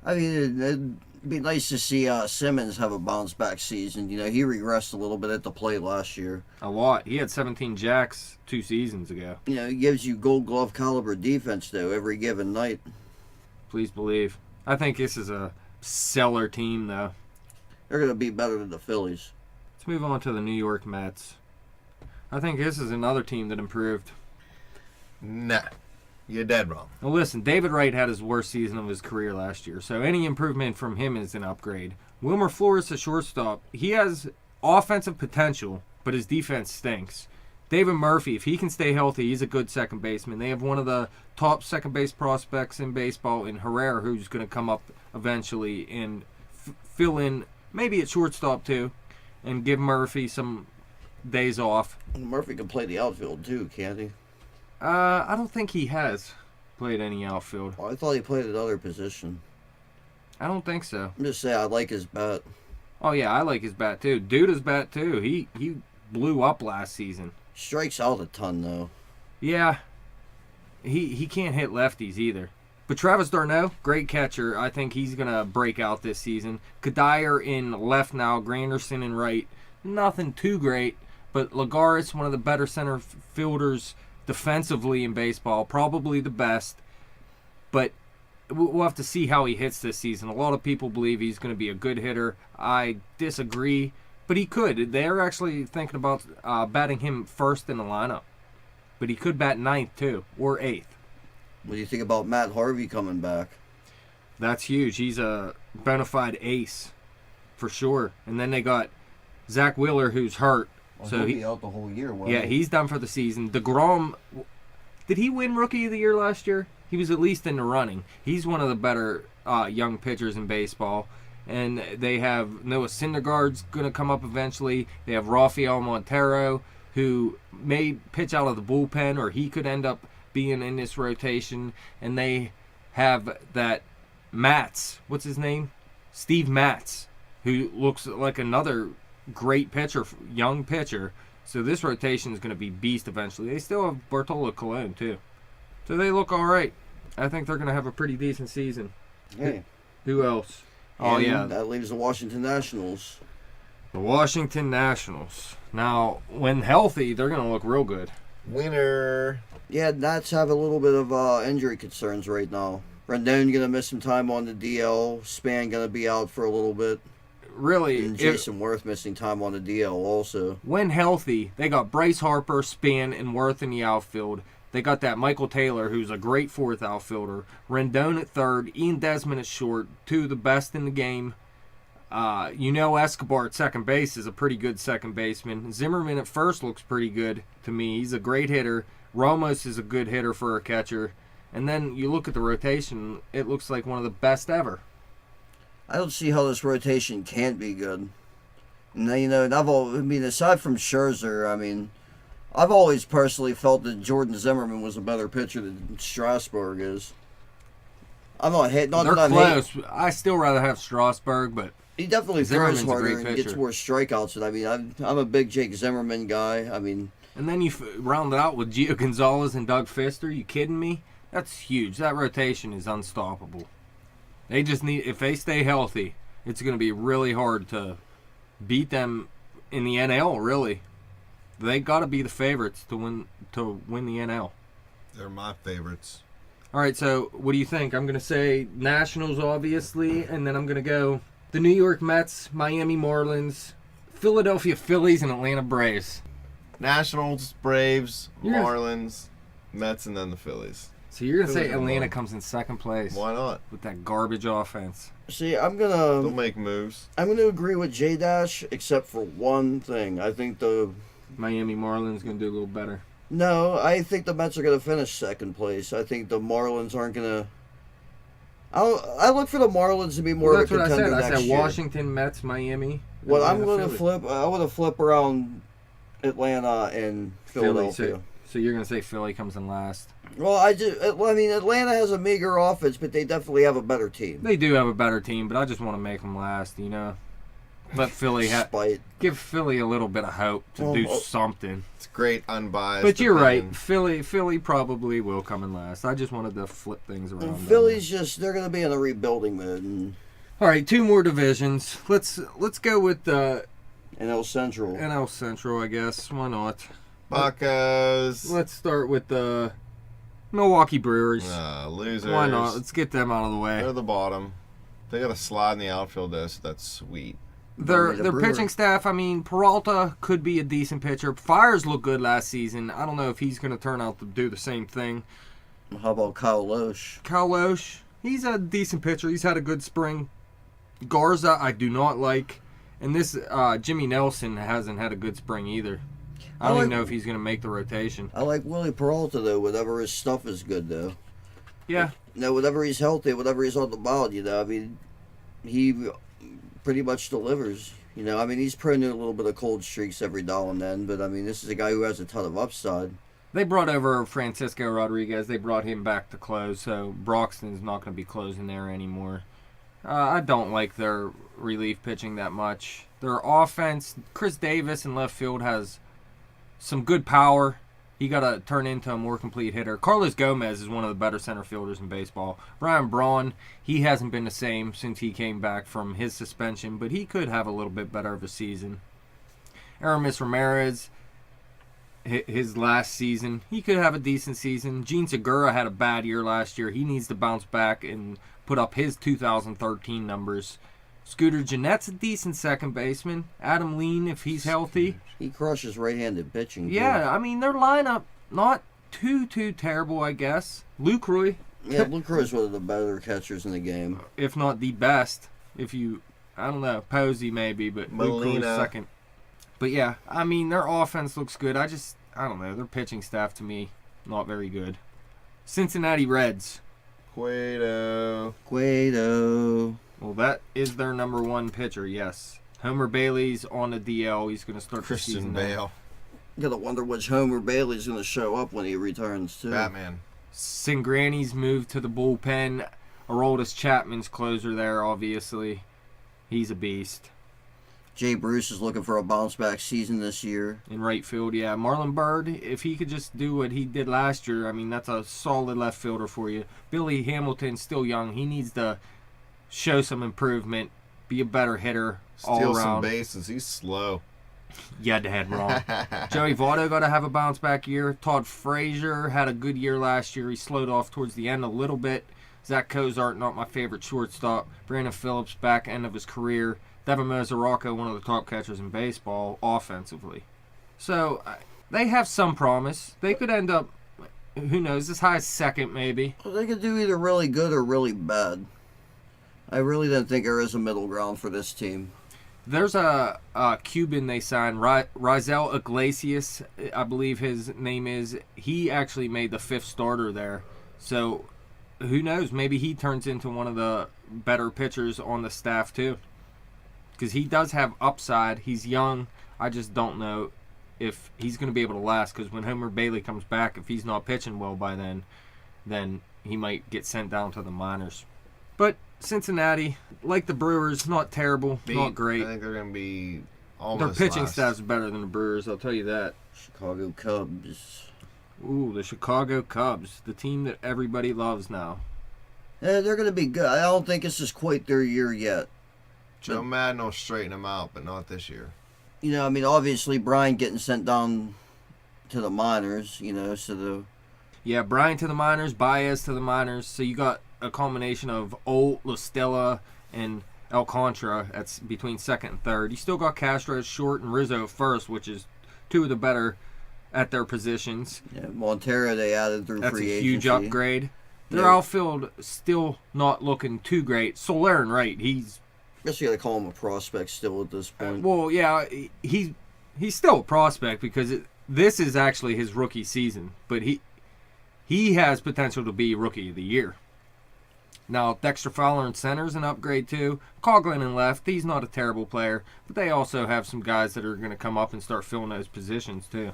I mean, it'd be nice to see Simmons have a bounce-back season. You know, he regressed a little bit at the plate last year. A lot. He had 17 jacks 2 seasons ago. You know, he gives you gold glove caliber defense, though, every given night. Please believe. I think this is a stellar team, though. They're going to be better than the Phillies. Let's move on to the New York Mets. I think this is another team that improved. Nah. You're dead wrong. Well, listen, David Wright had his worst season of his career last year, so any improvement from him is an upgrade. Wilmer Flores, a shortstop, he has offensive potential, but his defense stinks. David Murphy, if he can stay healthy, he's a good second baseman. They have one of the top second base prospects in baseball in Herrera, who's going to come up eventually and fill in maybe at shortstop too, and give Murphy some days off. Murphy can play the outfield too, can't he? I don't think he has played any outfield. Oh, I thought he played another position. I don't think so. I'm just saying, I like his bat. Oh yeah, I like his bat too. Duda's bat too. He blew up last season. Strikes out a ton though. Yeah. He can't hit lefties either. But Travis d'Arnaud, great catcher. I think he's going to break out this season. Kadire in left now, Granderson in right. Nothing too great, but Lagares, one of the better center fielders defensively in baseball, probably the best. But we'll have to see how he hits this season. A lot of people believe he's going to be a good hitter. I disagree, but he could. They're actually thinking about batting him first in the lineup. But he could bat ninth, too, or eighth. What do you think about Matt Harvey coming back? That's huge. He's a bona fide ace, for sure. And then they got Zach Wheeler, who's hurt. Well, so he'll be out the whole year. Yeah, he's done for the season. DeGrom, did he win Rookie of the Year last year? He was at least in the running. He's one of the better young pitchers in baseball. And they have Noah Syndergaard's going to come up eventually. They have Rafael Montero, who may pitch out of the bullpen, or he could end up being in this rotation. And they have that Matz, what's his name? Steve Matz, who looks like another great pitcher, young pitcher. So this rotation is going to be beast eventually. They still have Bartolo Colon, too. So they look all right. I think they're going to have a pretty decent season. Hey. Who else? Oh, And yeah. that leaves the Washington Nationals. The Washington Nationals. Now, when healthy, they're going to look real good. Winner. Yeah, Nats have a little bit of injury concerns right now. Rendon going to miss some time on the DL. Span going to be out for a little bit. Really, And Jason Worth missing time on the DL also. when healthy, they got Bryce Harper, Span, and Worth in the outfield. They got that Michael Taylor, who's a great fourth outfielder. Rendon at third. Ian Desmond at short. Two of the best in the game. Escobar at second base is a pretty good second baseman. Zimmerman at first looks pretty good to me. He's a great hitter. Ramos is a good hitter for a catcher. And then you look at the rotation, it looks like one of the best ever. I don't see how this rotation can't be good. And aside from Scherzer, I've always personally felt that Jordan Zimmerman was a better pitcher than Strasburg is. I'm not hating. They're close. I still rather have Strasburg, but He definitely Zimmerman's throws a harder great and gets pitcher. more strikeouts. And I'm a big Jake Zimmerman guy. and then you round it out with Gio Gonzalez and Doug Fister. You kidding me? That's huge. That rotation is unstoppable. They just need, if they stay healthy, it's going to be really hard to beat them in the NL. Really, they got to be the favorites to win the NL. They're my favorites. All right, so what do you think? I'm going to say Nationals, obviously, and then I'm going to go the New York Mets, Miami Marlins, Philadelphia Phillies, and Atlanta Braves. Nationals, Braves, You're gonna- Marlins, Mets, and then the Phillies. So you're going to say Phillies and Atlanta Marlins. comes in second place Why not? with that garbage offense. See, They'll make moves. I'm gonna agree with J Dash except for one thing. I think Miami Marlins going to do a little better. I think the Mets are gonna finish second place. I think the Marlins aren't gonna. I look for the Marlins to be more That's of a what I contender said. I next said year. Washington, Mets, Miami. Well, I'm Atlanta, gonna Philly. flip. I want to flip around Atlanta and Philly. Philadelphia. So you're going to say Philly comes in last. Well, Atlanta has a meager offense, but they definitely have a better team. They do have a better team, but I just want to make them last, Let Philly Spite. give Philly a little bit of hope to do something. It's great, unbiased. But you're opinion. right. Philly probably will come in last. I just wanted to flip things around. And Philly's they're going to be in a rebuilding mode. And All right, two more divisions. Let's go with the NL Central. NL Central, I guess. Why not? Buccos. Let's start with the Milwaukee Brewers. Losers. Why not? Let's get them out of the way. They're the bottom. They got a slide in the outfield, though, so that's sweet. Their The Brewer. pitching staff, Peralta could be a decent pitcher. Fires looked good last season. I don't know if he's going to turn out to do the same thing. How about Kyle Loesch? Kyle Loesch, he's a decent pitcher. He's had a good spring. Garza, I do not like. And this Jimmy Nelson hasn't had a good spring either. I don't even know if he's going to make the rotation. I like Willie Peralta, though, whenever his stuff is good, though. Yeah. Whenever he's healthy, whenever he's on the mound, he pretty much delivers. He's prone to a little bit of cold streaks every now and then, but, this is a guy who has a ton of upside. They brought over Francisco Rodriguez. They brought him back to close, so Broxton's not going to be closing there anymore. I don't like their relief pitching that much. Their offense, Chris Davis in left field has some good power. He got to turn into a more complete hitter. Carlos Gomez is one of the better center fielders in baseball. Ryan Braun, he hasn't been the same since he came back from his suspension, but he could have a little bit better of a season. Aramis Ramirez, his last season, he could have a decent season. Gene Segura had a bad year last year. He needs to bounce back and put up his 2013 numbers. Scooter Jeanette's a decent second baseman. Adam Lean, if he's healthy. He crushes right-handed pitching. Yeah, I mean, their lineup, not too terrible, I guess. Lucroy. Yeah, Lucroy is one of the better catchers in the game. If not the best. I don't know, Posey maybe, but Lucroy's second. But yeah, I mean, their offense looks good. I don't know, their pitching staff to me, not very good. Cincinnati Reds. Cueto. Well, that is their number one pitcher, yes. Homer Bailey's on the DL. He's going to start the season. Christian Bale. Gotta wonder which Homer Bailey's going to show up when he returns, too. Batman. Singrani's moved to the bullpen. Aroldis Chapman's closer there, obviously. He's a beast. Jay Bruce is looking for a bounce-back season this year. In right field, yeah. Marlon Byrd, if he could just do what he did last year, I mean, that's a solid left fielder for you. Billy Hamilton's still young. He needs to show some improvement, be a better hitter all Steal around. some bases. He's slow. You had to head wrong. Joey Votto got to have a bounce-back year. Todd Frazier had a good year last year. He slowed off towards the end a little bit. Zach Cozart, not my favorite shortstop. Brandon Phillips, back end of his career. Devin Mesoraco, one of the top catchers in baseball, offensively. So, they have some promise. They could end up, who knows, as high as second, maybe. Well, they could do either really good or really bad. I really don't think there is a middle ground for this team. There's a Cuban they signed, Rizel Iglesias, I believe his name is. He actually made the fifth starter there. So, who knows? Maybe he turns into one of the better pitchers on the staff, too. Because he does have upside. He's young. I just don't know if he's going to be able to last. Because when Homer Bailey comes back, if he's not pitching well by then he might get sent down to the minors. But Cincinnati, like the Brewers, not terrible, not great. I think they're going to be Their almost pitching last. staff's better than the Brewers, I'll tell you that. Chicago Cubs. Ooh, the Chicago Cubs, the team that everybody loves now. Yeah, they're going to be good. I don't think this is quite their year yet. Joe Madden will straighten them out, but not this year. You know, I mean, obviously, Brian getting sent down to the minors, Yeah, Bryant to the minors, Baez to the minors. So you got a combination of Olt, La Stella, and Alcantara. That's between second and third. You still got Castro at short and Rizzo at first, which is two of the better at their positions. Yeah, Montero they added through That's free a agency. huge upgrade. Their Yeah. outfield still not looking too great. Solaren, right? He's I guess you got to call him a prospect still at this point. well, yeah. He's still a prospect because this is actually his rookie season, but he has potential to be rookie of the year. Now, Dexter Fowler in center's an upgrade too. Coughlin in left, he's not a terrible player, but they also have some guys that are going to come up and start filling those positions too.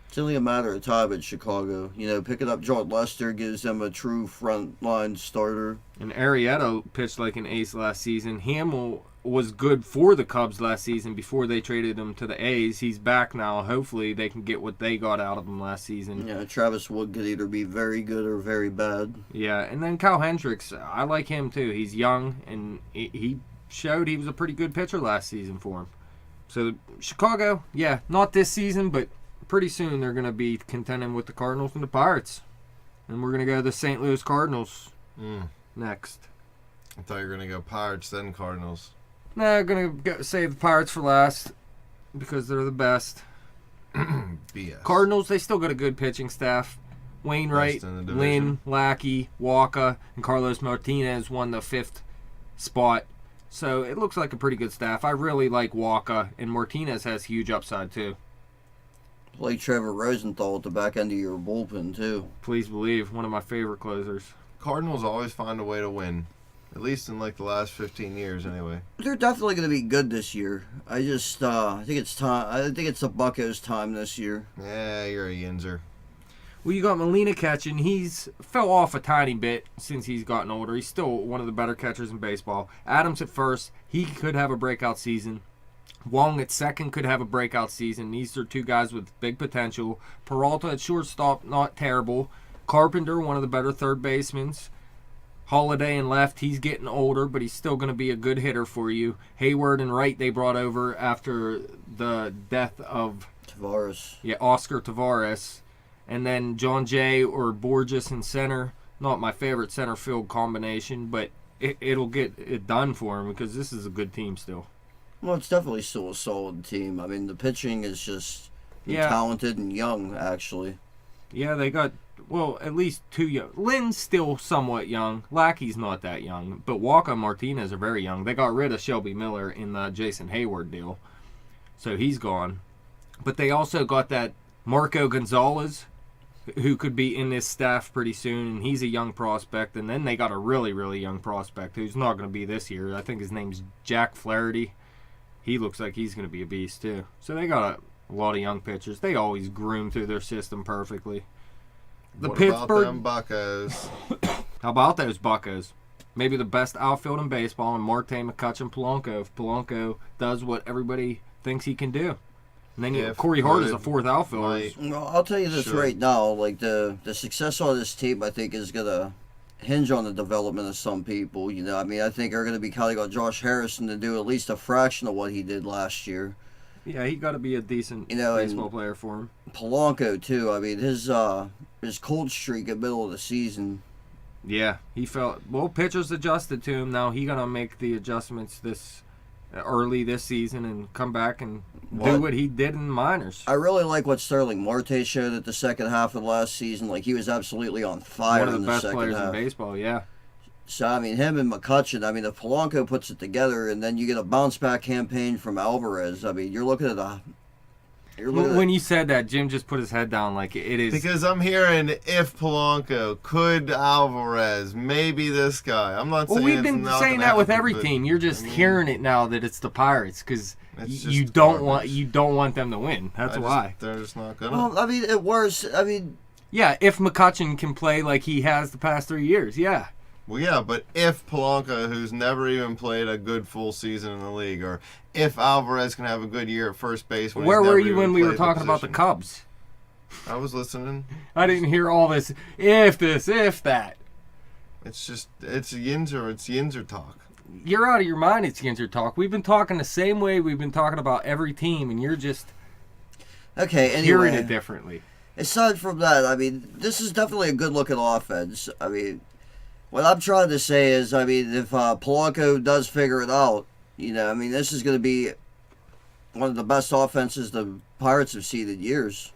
It's only a matter of time at Chicago. Picking up John Lester gives them a true frontline starter. And Arrieta pitched like an ace last season. Hamill was good for the Cubs last season before they traded him to the A's. He's back now. Hopefully they can get what they got out of him last season. Yeah, Travis Wood could either be very good or very bad. Yeah, and then Kyle Hendricks, I like him too. He's young, and he showed he was a pretty good pitcher last season for him. So Chicago, yeah, not this season, but pretty soon they're going to be contending with the Cardinals and the Pirates. And we're going to go to the St. Louis Cardinals next. I thought you were going to go Pirates, then Cardinals. Nah, I'm going to save the Pirates for last because they're the best. BS. Cardinals, they still got a good pitching staff. Wainwright, Best in the division. Lynn, Lackey, Walker, and Carlos Martinez won the fifth spot. So it looks like a pretty good staff. I really like Walker, and Martinez has huge upside too. Play Trevor Rosenthal at the back end of your bullpen, too. Please believe, one of my favorite closers. Cardinals always find a way to win. At least in like the last 15 years, anyway. They're definitely going to be good this year. I think it's time. I think it's the Buccos' time this year. Yeah, you're a yinzer. Well, you got Molina catching. He's fell off a tiny bit since he's gotten older. He's still one of the better catchers in baseball. Adams at first. He could have a breakout season. Wong at second could have a breakout season. These are two guys with big potential. Peralta at shortstop, not terrible. Carpenter, one of the better third basemen. Holiday in left, he's getting older, but he's still going to be a good hitter for you. Hayward and right, they brought over after the death of Tavares. Yeah, Oscar Tavares. And then John Jay or Borges in center. Not my favorite center field combination, but it'll get it done for him because this is a good team still. Well, it's definitely still a solid team. I mean, the pitching is just talented and young, actually. Yeah, they got, well, at least two young. Lynn's still somewhat young. Lackey's not that young. But Walker and Martinez are very young. They got rid of Shelby Miller in the Jason Hayward deal. So he's gone. But they also got that Marco Gonzalez, who could be in this staff pretty soon, and he's a young prospect. And then they got a really, really young prospect who's not going to be this year. I think his name's Jack Flaherty. He looks like he's going to be a beast, too. So they got a lot of young pitchers. They always groom through their system perfectly. What about them Buccos? How about those Buccos? Maybe the best outfield in baseball, and Marte, McCutchen, Polanco. If Polanco does what everybody thinks he can do. And then Corey Hart is a fourth outfielder. Well, I'll tell you this right now. Like, the success of this team, I think, is going to hinge on the development of some people. You know, I mean, I think they're going to be counting on Josh Harrison to do at least a fraction of what he did last year. Yeah, he got to be a decent baseball player for him. Polanco too. I mean, his cold streak in the middle of the season. Yeah, he felt pitchers adjusted to him. Now he got to make the adjustments early this season and come back and do what he did in minors. I really like what Sterling Marte showed at the second half of last season. Like, he was absolutely on fire. One of the best players in baseball, yeah. So, I mean, him and McCutchen, I mean, if Polanco puts it together and then you get a bounce-back campaign from Alvarez, I mean, you're looking at a... When you said that, Jim just put his head down like it is. Because I'm hearing if Polanco, could Alvarez, maybe this guy. I'm not saying we've been saying that with every team. You're just hearing it now that it's the Pirates because you don't want them to win. That's why. They're just not gonna. Well, I mean, at worst, I mean... Yeah, if McCutchen can play like he has the past 3 years, yeah. Well, yeah, but if Polanco, who's never even played a good full season in the league, or if Alvarez can have a good year at first base, where were you when we were talking about the Cubs? I was listening. I didn't hear all this. If that. It's just it's Yinzer talk. You're out of your mind. It's Yinzer talk. We've been talking the same way we've been talking about every team, and you're just hearing it differently. Aside from that, I mean, this is definitely a good-looking offense. I mean. What I'm trying to say is, I mean, if Polanco does figure it out, you know, I mean, this is going to be one of the best offenses the Pirates have seen in years.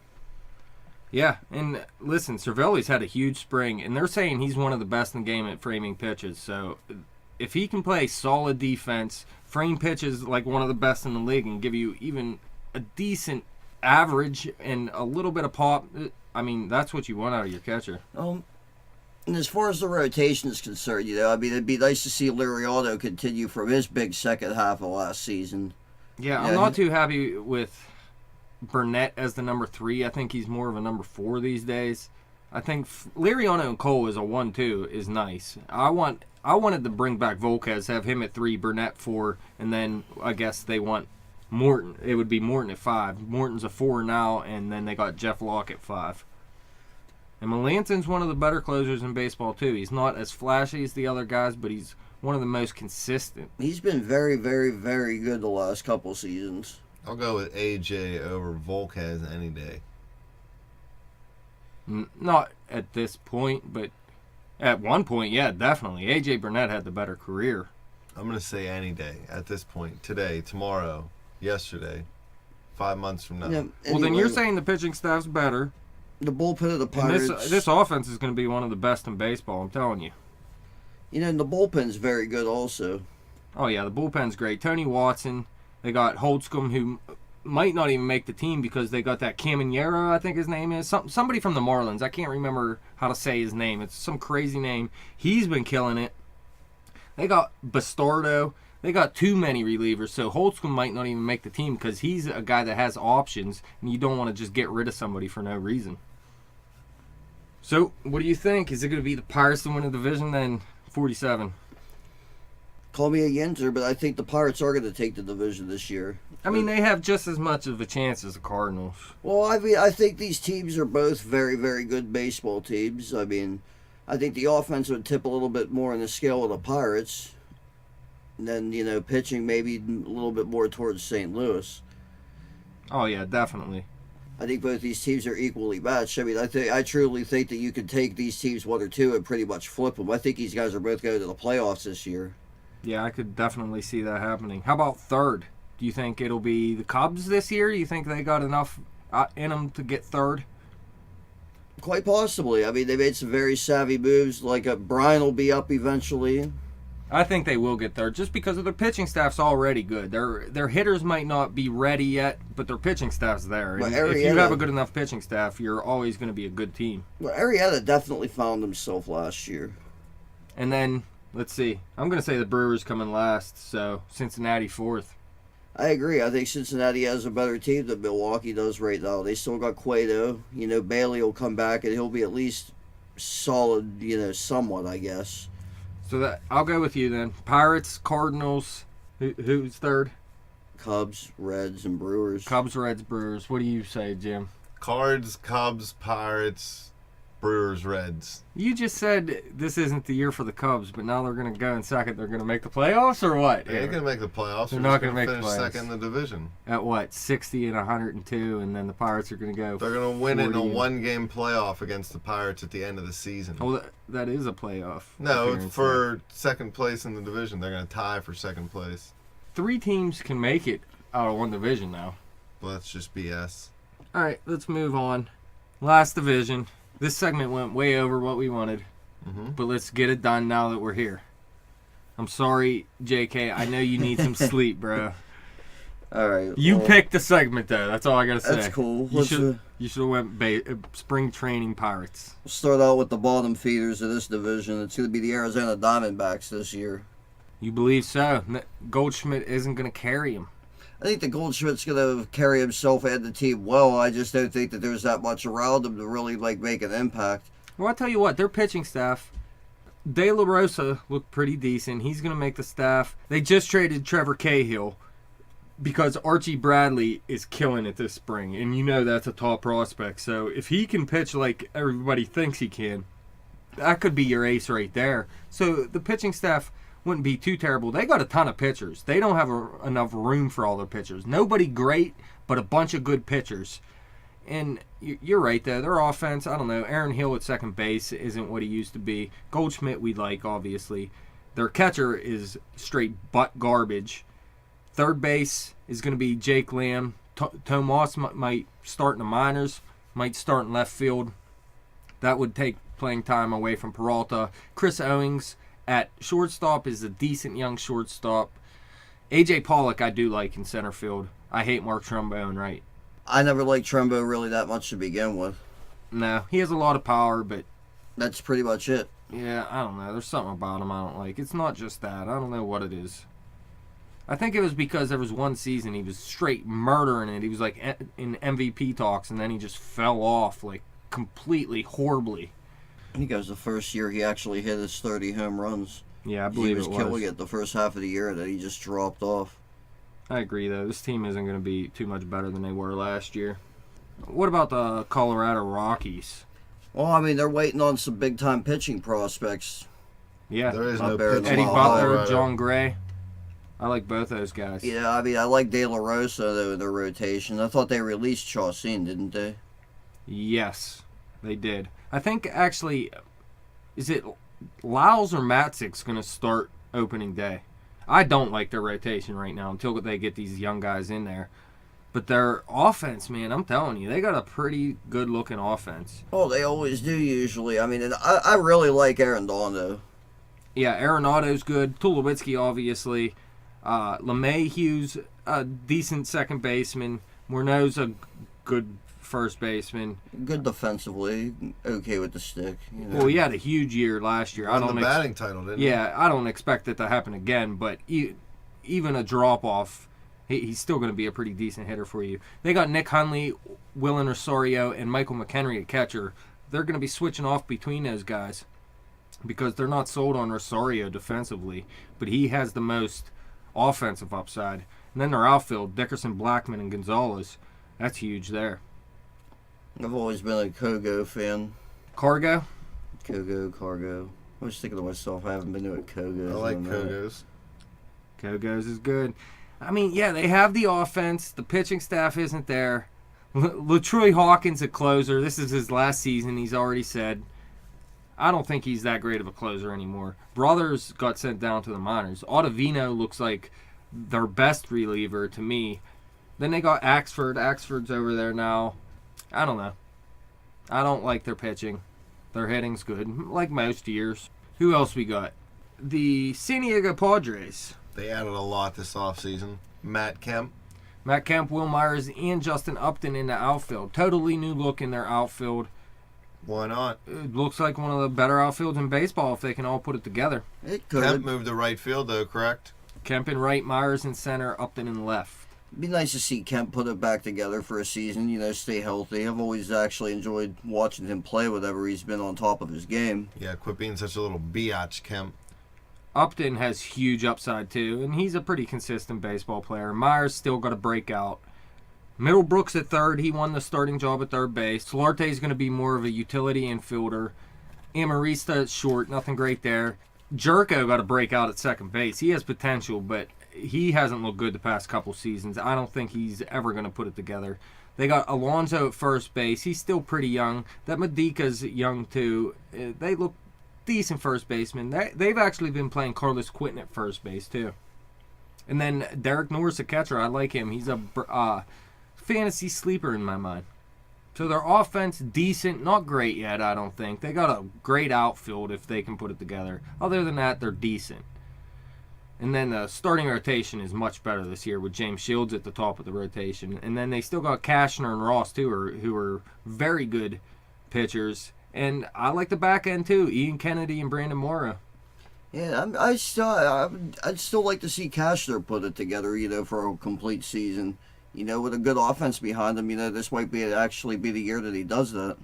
Yeah, and listen, Cervelli's had a huge spring, and they're saying he's one of the best in the game at framing pitches. So if he can play solid defense, frame pitches like one of the best in the league, and give you even a decent average and a little bit of pop, I mean, that's what you want out of your catcher. And as far as the rotation is concerned, you know, I mean, it'd be nice to see Liriano continue from his big second half of last season. Yeah, I'm not too happy with Burnett as the number 3. I think he's more of a number 4 these days. I think Liriano and Cole as a 1-2 is nice. I wanted to bring back Volquez, have him at 3, Burnett 4, and then I guess they want Morton. It would be Morton at 5. Morton's a 4 now, and then they got Jeff Locke at 5. And Melancon's one of the better closers in baseball, too. He's not as flashy as the other guys, but he's one of the most consistent. He's been very, very, very good the last couple seasons. I'll go with AJ over Volquez any day. Not at this point, but at one point, yeah, definitely. AJ Burnett had the better career. I'm going to say any day at this point. Today, tomorrow, yesterday, 5 months from now. Yeah, well, then you're saying the pitching staff's better. The bullpen of the Pirates. And this offense is going to be one of the best in baseball, I'm telling you. You know, and the bullpen's very good also. Oh, yeah, the bullpen's great. Tony Watson. They got Holtzcomb, who might not even make the team because they got that Caminero, I think his name is. Somebody from the Marlins. I can't remember how to say his name. It's some crazy name. He's been killing it. They got Bastardo. They got too many relievers, so Holtzcomb might not even make the team because he's a guy that has options, and you don't want to just get rid of somebody for no reason. So, what do you think? Is it going to be the Pirates to win the division then? 47. Call me a Yinzer, but I think the Pirates are going to take the division this year. I mean, they have just as much of a chance as the Cardinals. Well, I mean, I think these teams are both very, very good baseball teams. I mean, I think the offense would tip a little bit more on the scale of the Pirates. And then, pitching maybe a little bit more towards St. Louis. Oh, yeah, definitely. I think both these teams are equally matched. I mean, I truly think that you could take these teams 1 or 2 and pretty much flip them. I think these guys are both going to the playoffs this year. Yeah, I could definitely see that happening. How about third? Do you think it'll be the Cubs this year? Do you think they got enough in them to get third? Quite possibly. I mean, they made some very savvy moves. Like Brian will be up eventually. I think they will get third just because of their pitching staff's already good. Their hitters might not be ready yet, but their pitching staff's there. And if you have a good enough pitching staff, you're always going to be a good team. Well, Arrieta definitely found himself last year. And then, let's see. I'm going to say the Brewers come in last, so Cincinnati fourth. I agree. I think Cincinnati has a better team than Milwaukee does right now. They still got Cueto. Bailey will come back, and he'll be at least solid, somewhat, I guess. So I'll go with you then. Pirates, Cardinals. Who's third? Cubs, Reds, and Brewers. Cubs, Reds, Brewers. What do you say, Jim? Cards, Cubs, Pirates, Brewers, Reds. You just said this isn't the year for the Cubs, but now they're going to go in second. They're going to make the playoffs, or what? They're going to make the playoffs. They're not going to make the finish playoffs. second in the division. At what? 60 and 102, and then the Pirates are going to go. They're going to win in a 40. one-game playoff against the Pirates at the end of the season. Oh, that is a playoff. No, appearance for second place in the division. They're going to tie for second place. 3 teams can make it out of one division now. Well, that's just BS. All right, let's move on. Last division. This segment went way over what we wanted, but let's get it done now that we're here. I'm sorry, JK. I know you need some sleep, bro. All right. You picked the segment, though. That's all I got to say. That's cool. You should have went spring training Pirates. We'll start out with the bottom feeders of this division. It's going to be the Arizona Diamondbacks this year. You believe so? Goldschmidt isn't going to carry him. I think the Goldschmidt's going to carry himself and the team well. I just don't think that there's that much around him to really make an impact. Well, I'll tell you what, their pitching staff, De La Rosa looked pretty decent. He's going to make the staff. They just traded Trevor Cahill because Archie Bradley is killing it this spring, and that's a tall prospect. So if he can pitch like everybody thinks he can, that could be your ace right there. So the pitching staff wouldn't be too terrible. They got a ton of pitchers. They don't have enough room for all their pitchers. Nobody great, but a bunch of good pitchers. And you're right, though. Their offense, I don't know. Aaron Hill at second base isn't what he used to be. Goldschmidt we like, obviously. Their catcher is straight butt garbage. Third base is going to be Jake Lamb. Tomas might start in the minors, might start in left field. That would take playing time away from Peralta. Chris Owings at shortstop is a decent young shortstop. A.J. Pollock I do like in center field. I hate Mark Trumbo right. I never liked Trumbo really that much to begin with. No, he has a lot of power, but that's pretty much it. Yeah, I don't know. There's something about him I don't like. It's not just that. I don't know what it is. I think it was because there was one season he was straight murdering it. He was like in MVP talks, and then he just fell off like completely horribly. I think it was the first year he actually hit his 30 home runs. Yeah, I believe he was killing it the first half of the year, and then he just dropped off. I agree, though. This team isn't going to be too much better than they were last year. What about the Colorado Rockies? Well, I mean, they're waiting on some big-time pitching prospects. Yeah. There is Not no better than pitching. Eddie in Butler, Colorado. John Gray. I like both those guys. Yeah, I mean, I like De La Rosa, though, in their rotation. I thought they released Chaucin, didn't they? Yes, they did. I think, actually, is it Lyles or Matzik's going to start opening day? I don't like their rotation right now until they get these young guys in there. But their offense, man, I'm telling you, they got a pretty good-looking offense. Oh, they always do, usually. I mean, and I really like Arenado. Yeah, Arenado's good. Tulowitzki, obviously. LeMahieu's a decent second baseman. Morneau's a good first baseman. Good defensively. Okay with the stick. Well, he had a huge year last year. Won the batting title, didn't he? Yeah, I don't expect it to happen again, but even a drop-off, he's still going to be a pretty decent hitter for you. They got Nick Hundley, Willen Osorio, and Michael McHenry at catcher. They're going to be switching off between those guys. because they're not sold on Rosario defensively, but he has the most offensive upside. And then their outfield, Dickerson, Blackman, and Gonzalez, that's huge there. I've always been a Kogo fan. Cargo? Cargo. I was thinking to myself, I haven't been to a Kogo. I like Kogos. Kogos is good. I mean, yeah, they have the offense. The pitching staff isn't there. LaTroy Hawkins, a closer. This is his last season, he's already said. I don't think he's that great of a closer anymore. Brothers got sent down to the minors. Ottavino looks like their best reliever to me. Then they got Axford. Axford's over there now. I don't know. I don't like their pitching. Their hitting's good, like most years. Who else we got? The San Diego Padres. They added a lot this offseason. Matt Kemp. Will Myers, and Justin Upton in the outfield. Totally new look in their outfield. Why not? It looks like one of the better outfields in baseball if they can all put it together. It could. Kemp moved to right field, though, correct? Kemp in right, Myers in center, Upton in left. It'd be nice to see Kemp put it back together for a season, stay healthy. I've always actually enjoyed watching him play whenever he's been on top of his game. Yeah, quit being such a little biatch, Kemp. Upton has huge upside too, and he's a pretty consistent baseball player. Myers still got to break out. Middlebrooks at third. He won the starting job at third base. Solarte is going to be more of a utility infielder. Amarista at short. Nothing great there. Jerko got to break out at second base. He has potential, but he hasn't looked good the past couple seasons. I don't think he's ever going to put it together. They got Alonso at first base. He's still pretty young. That Medica's young too. They look decent first baseman. They've actually been playing Carlos Quinton at first base too. And then Derek Norris, a catcher. I like him. He's a fantasy sleeper in my mind. So their offense, decent, not great yet, I don't think. They got a great outfield if they can put it together. Other than that, they're decent. And then the starting rotation is much better this year with James Shields at the top of the rotation. And then they still got Cashner and Ross, too, who are very good pitchers. And I like the back end, too. Ian Kennedy and Brandon Morrow. Yeah, I'd still like to see Cashner put it together, for a complete season. With a good offense behind him, this might actually be the year that he does that.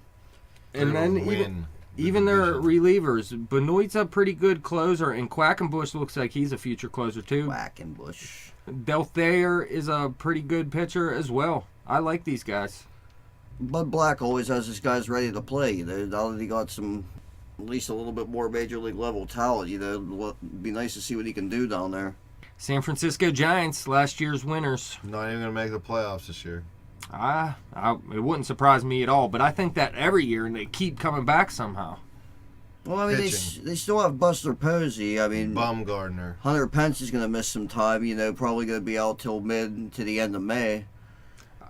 And then even their relievers, Benoit's a pretty good closer, and Quackenbush looks like he's a future closer too. Quackenbush. Del Thayer is a pretty good pitcher as well. I like these guys. Bud Black always has his guys ready to play. Now that he got at least a little bit more major league level talent, it'd be nice to see what he can do down there. San Francisco Giants, last year's winners. Not even going to make the playoffs this year. It wouldn't surprise me at all, but I think that every year, and they keep coming back somehow. Well, I mean, they still have Buster Posey. I mean, Bumgardner. Hunter Pence is going to miss some time, probably going to be out till mid to the end of May.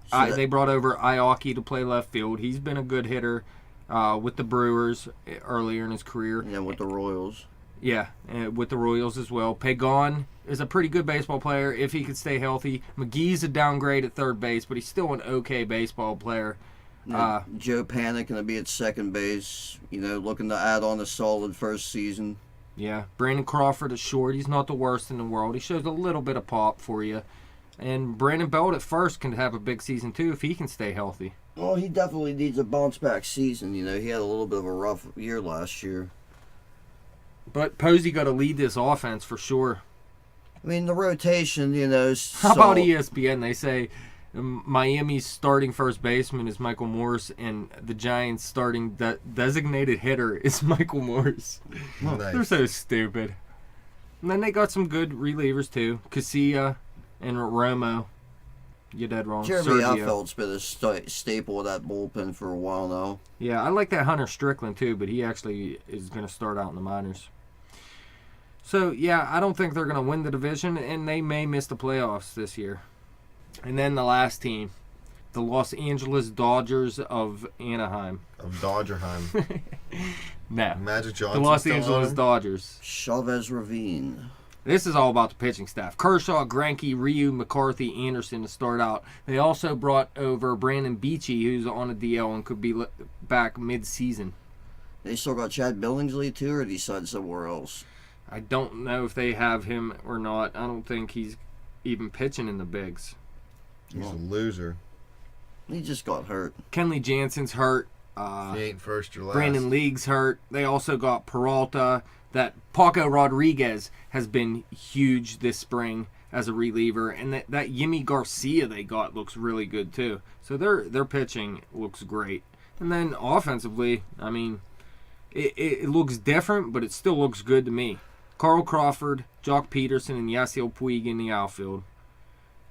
So They brought over Iaki to play left field. He's been a good hitter with the Brewers earlier in his career. And with the Royals. Yeah, with the Royals as well. Pagan is a pretty good baseball player if he could stay healthy. McGee's a downgrade at third base, but he's still an okay baseball player. Joe Panic going to be at second base, looking to add on a solid first season. Yeah, Brandon Crawford is short. He's not the worst in the world. He shows a little bit of pop for you. And Brandon Belt at first can have a big season too if he can stay healthy. Well, he definitely needs a bounce-back season. He had a little bit of a rough year last year. But Posey got to lead this offense for sure. I mean, the rotation, How about ESPN? They say Miami's starting first baseman is Michael Morse, and the Giants' starting designated hitter is Michael Morse. Nice. They're so stupid. And then they got some good relievers, too. Casilla and Romo. You're dead wrong. Jeremy Outfeld's been a staple of that bullpen for a while now. Yeah, I like that Hunter Strickland, too, but he actually is going to start out in the minors. So, yeah, I don't think they're going to win the division, and they may miss the playoffs this year. And then the last team, the Los Angeles Dodgers of Anaheim. Of Dodgerheim. No. Magic Johnson. The Los Angeles Dodgers. Chavez Ravine. This is all about the pitching staff. Kershaw, Greinke, Ryu, McCarthy, Anderson to start out. They also brought over Brandon Beachy, who's on a DL and could be back mid-season. They still got Chad Billingsley, too, or decided somewhere else? I don't know if they have him or not. I don't think he's even pitching in the bigs. He's a loser. He just got hurt. Kenley Jansen's hurt. If you ain't first, you're last. Brandon League's hurt. They also got Peralta. That Paco Rodriguez has been huge this spring as a reliever, and that Yimi Garcia they got looks really good too. So their pitching looks great. And then offensively, I mean, it looks different, but it still looks good to me. Carl Crawford, Jock Peterson, and Yasiel Puig in the outfield.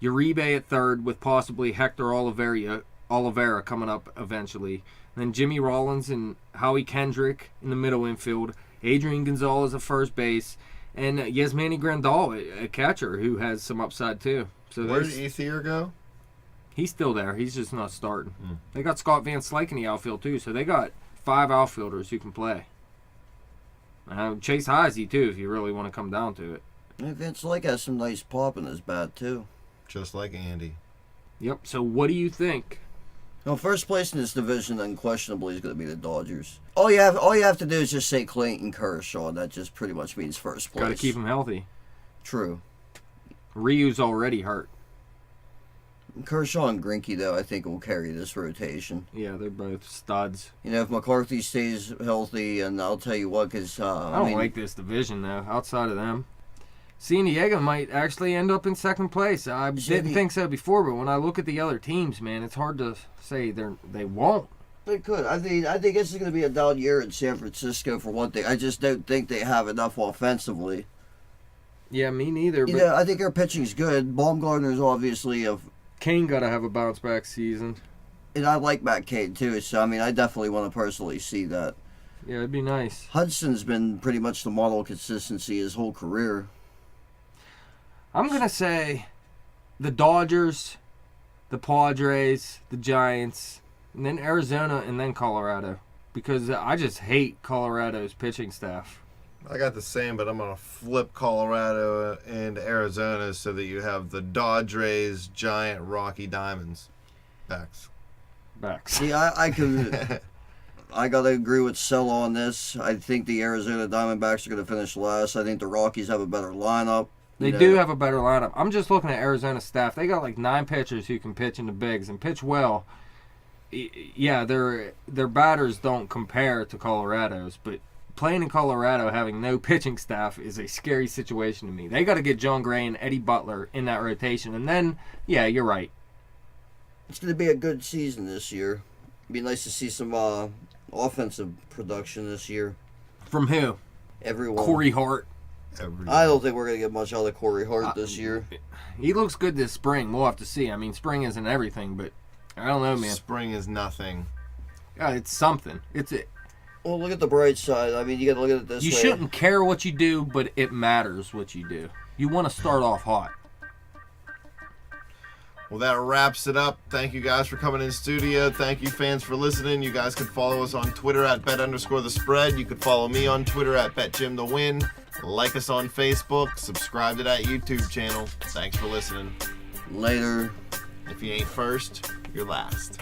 Uribe at third with possibly Hector Oliveira coming up eventually. And then Jimmy Rollins and Howie Kendrick in the middle infield. Adrian Gonzalez at first base. And Yasmani Grandal, a catcher who has some upside too. So where did Ethier go? He's still there. He's just not starting. They got Scott Van Slyke in the outfield too. So they got 5 outfielders who can play. Chase Heisey too, if you really want to come down to it. And Vince Lake has some nice pop in his bat too. Just like Andy. Yep. So what do you think? Well, first place in this division unquestionably is going to be the Dodgers. All you have to do is just say Clayton Kershaw. That just pretty much means first place. Got to keep him healthy. True. Ryu's already hurt. Kershaw and Greinke, though, I think will carry this rotation. Yeah, they're both studs. You know, if McCarthy stays healthy, and I'll tell you what, because I don't like this division though. Outside of them, San Diego might actually end up in second place. I didn't think so before, but when I look at the other teams, man, it's hard to say they won't. They could. I think this is going to be a down year in San Francisco for one thing. I just don't think they have enough offensively. Yeah, me neither. You But know, I think their pitching's good. Baumgartner's obviously Kane got to have a bounce back season. and I like Matt Cain too. So I mean, I definitely want to personally see that. Yeah, it'd be nice. Hudson's been pretty much the model of consistency his whole career. I'm gonna say the Dodgers, the Padres, the Giants, and then Arizona, and then Colorado, because I just hate Colorado's pitching staff. I got the same, but I'm going to flip Colorado and Arizona so that you have the Dodgers, Giant, Rocky Diamonds. Backs. See, I could. I gotta agree with Sella on this. I think the Arizona Diamondbacks are gonna finish last. I think the Rockies have a better lineup. They do have a better lineup. I'm just looking at Arizona staff. They got like 9 pitchers who can pitch in the bigs and pitch well. Yeah, their batters don't compare to Colorado's, but playing in Colorado having no pitching staff is a scary situation to me. They got to get John Gray and Eddie Butler in that rotation, and then, yeah, you're right. It's going to be a good season this year. It'd be nice to see some offensive production this year. From who? Everyone. Corey Hart. I don't think we're going to get much out of Corey Hart this year. He looks good this spring. We'll have to see. I mean, spring isn't everything, but I don't know, man. Spring is nothing. Yeah, it's something. Well, look at the bright side. I mean, you got to look at it this way. You shouldn't care what you do, but it matters what you do. You want to start off hot. Well, that wraps it up. Thank you guys for coming in studio. Thank you, fans, for listening. You guys can follow us on Twitter at bet_the_spread. You can follow me on Twitter at betjimthewin. Like us on Facebook. Subscribe to that YouTube channel. Thanks for listening. Later. If you ain't first, you're last.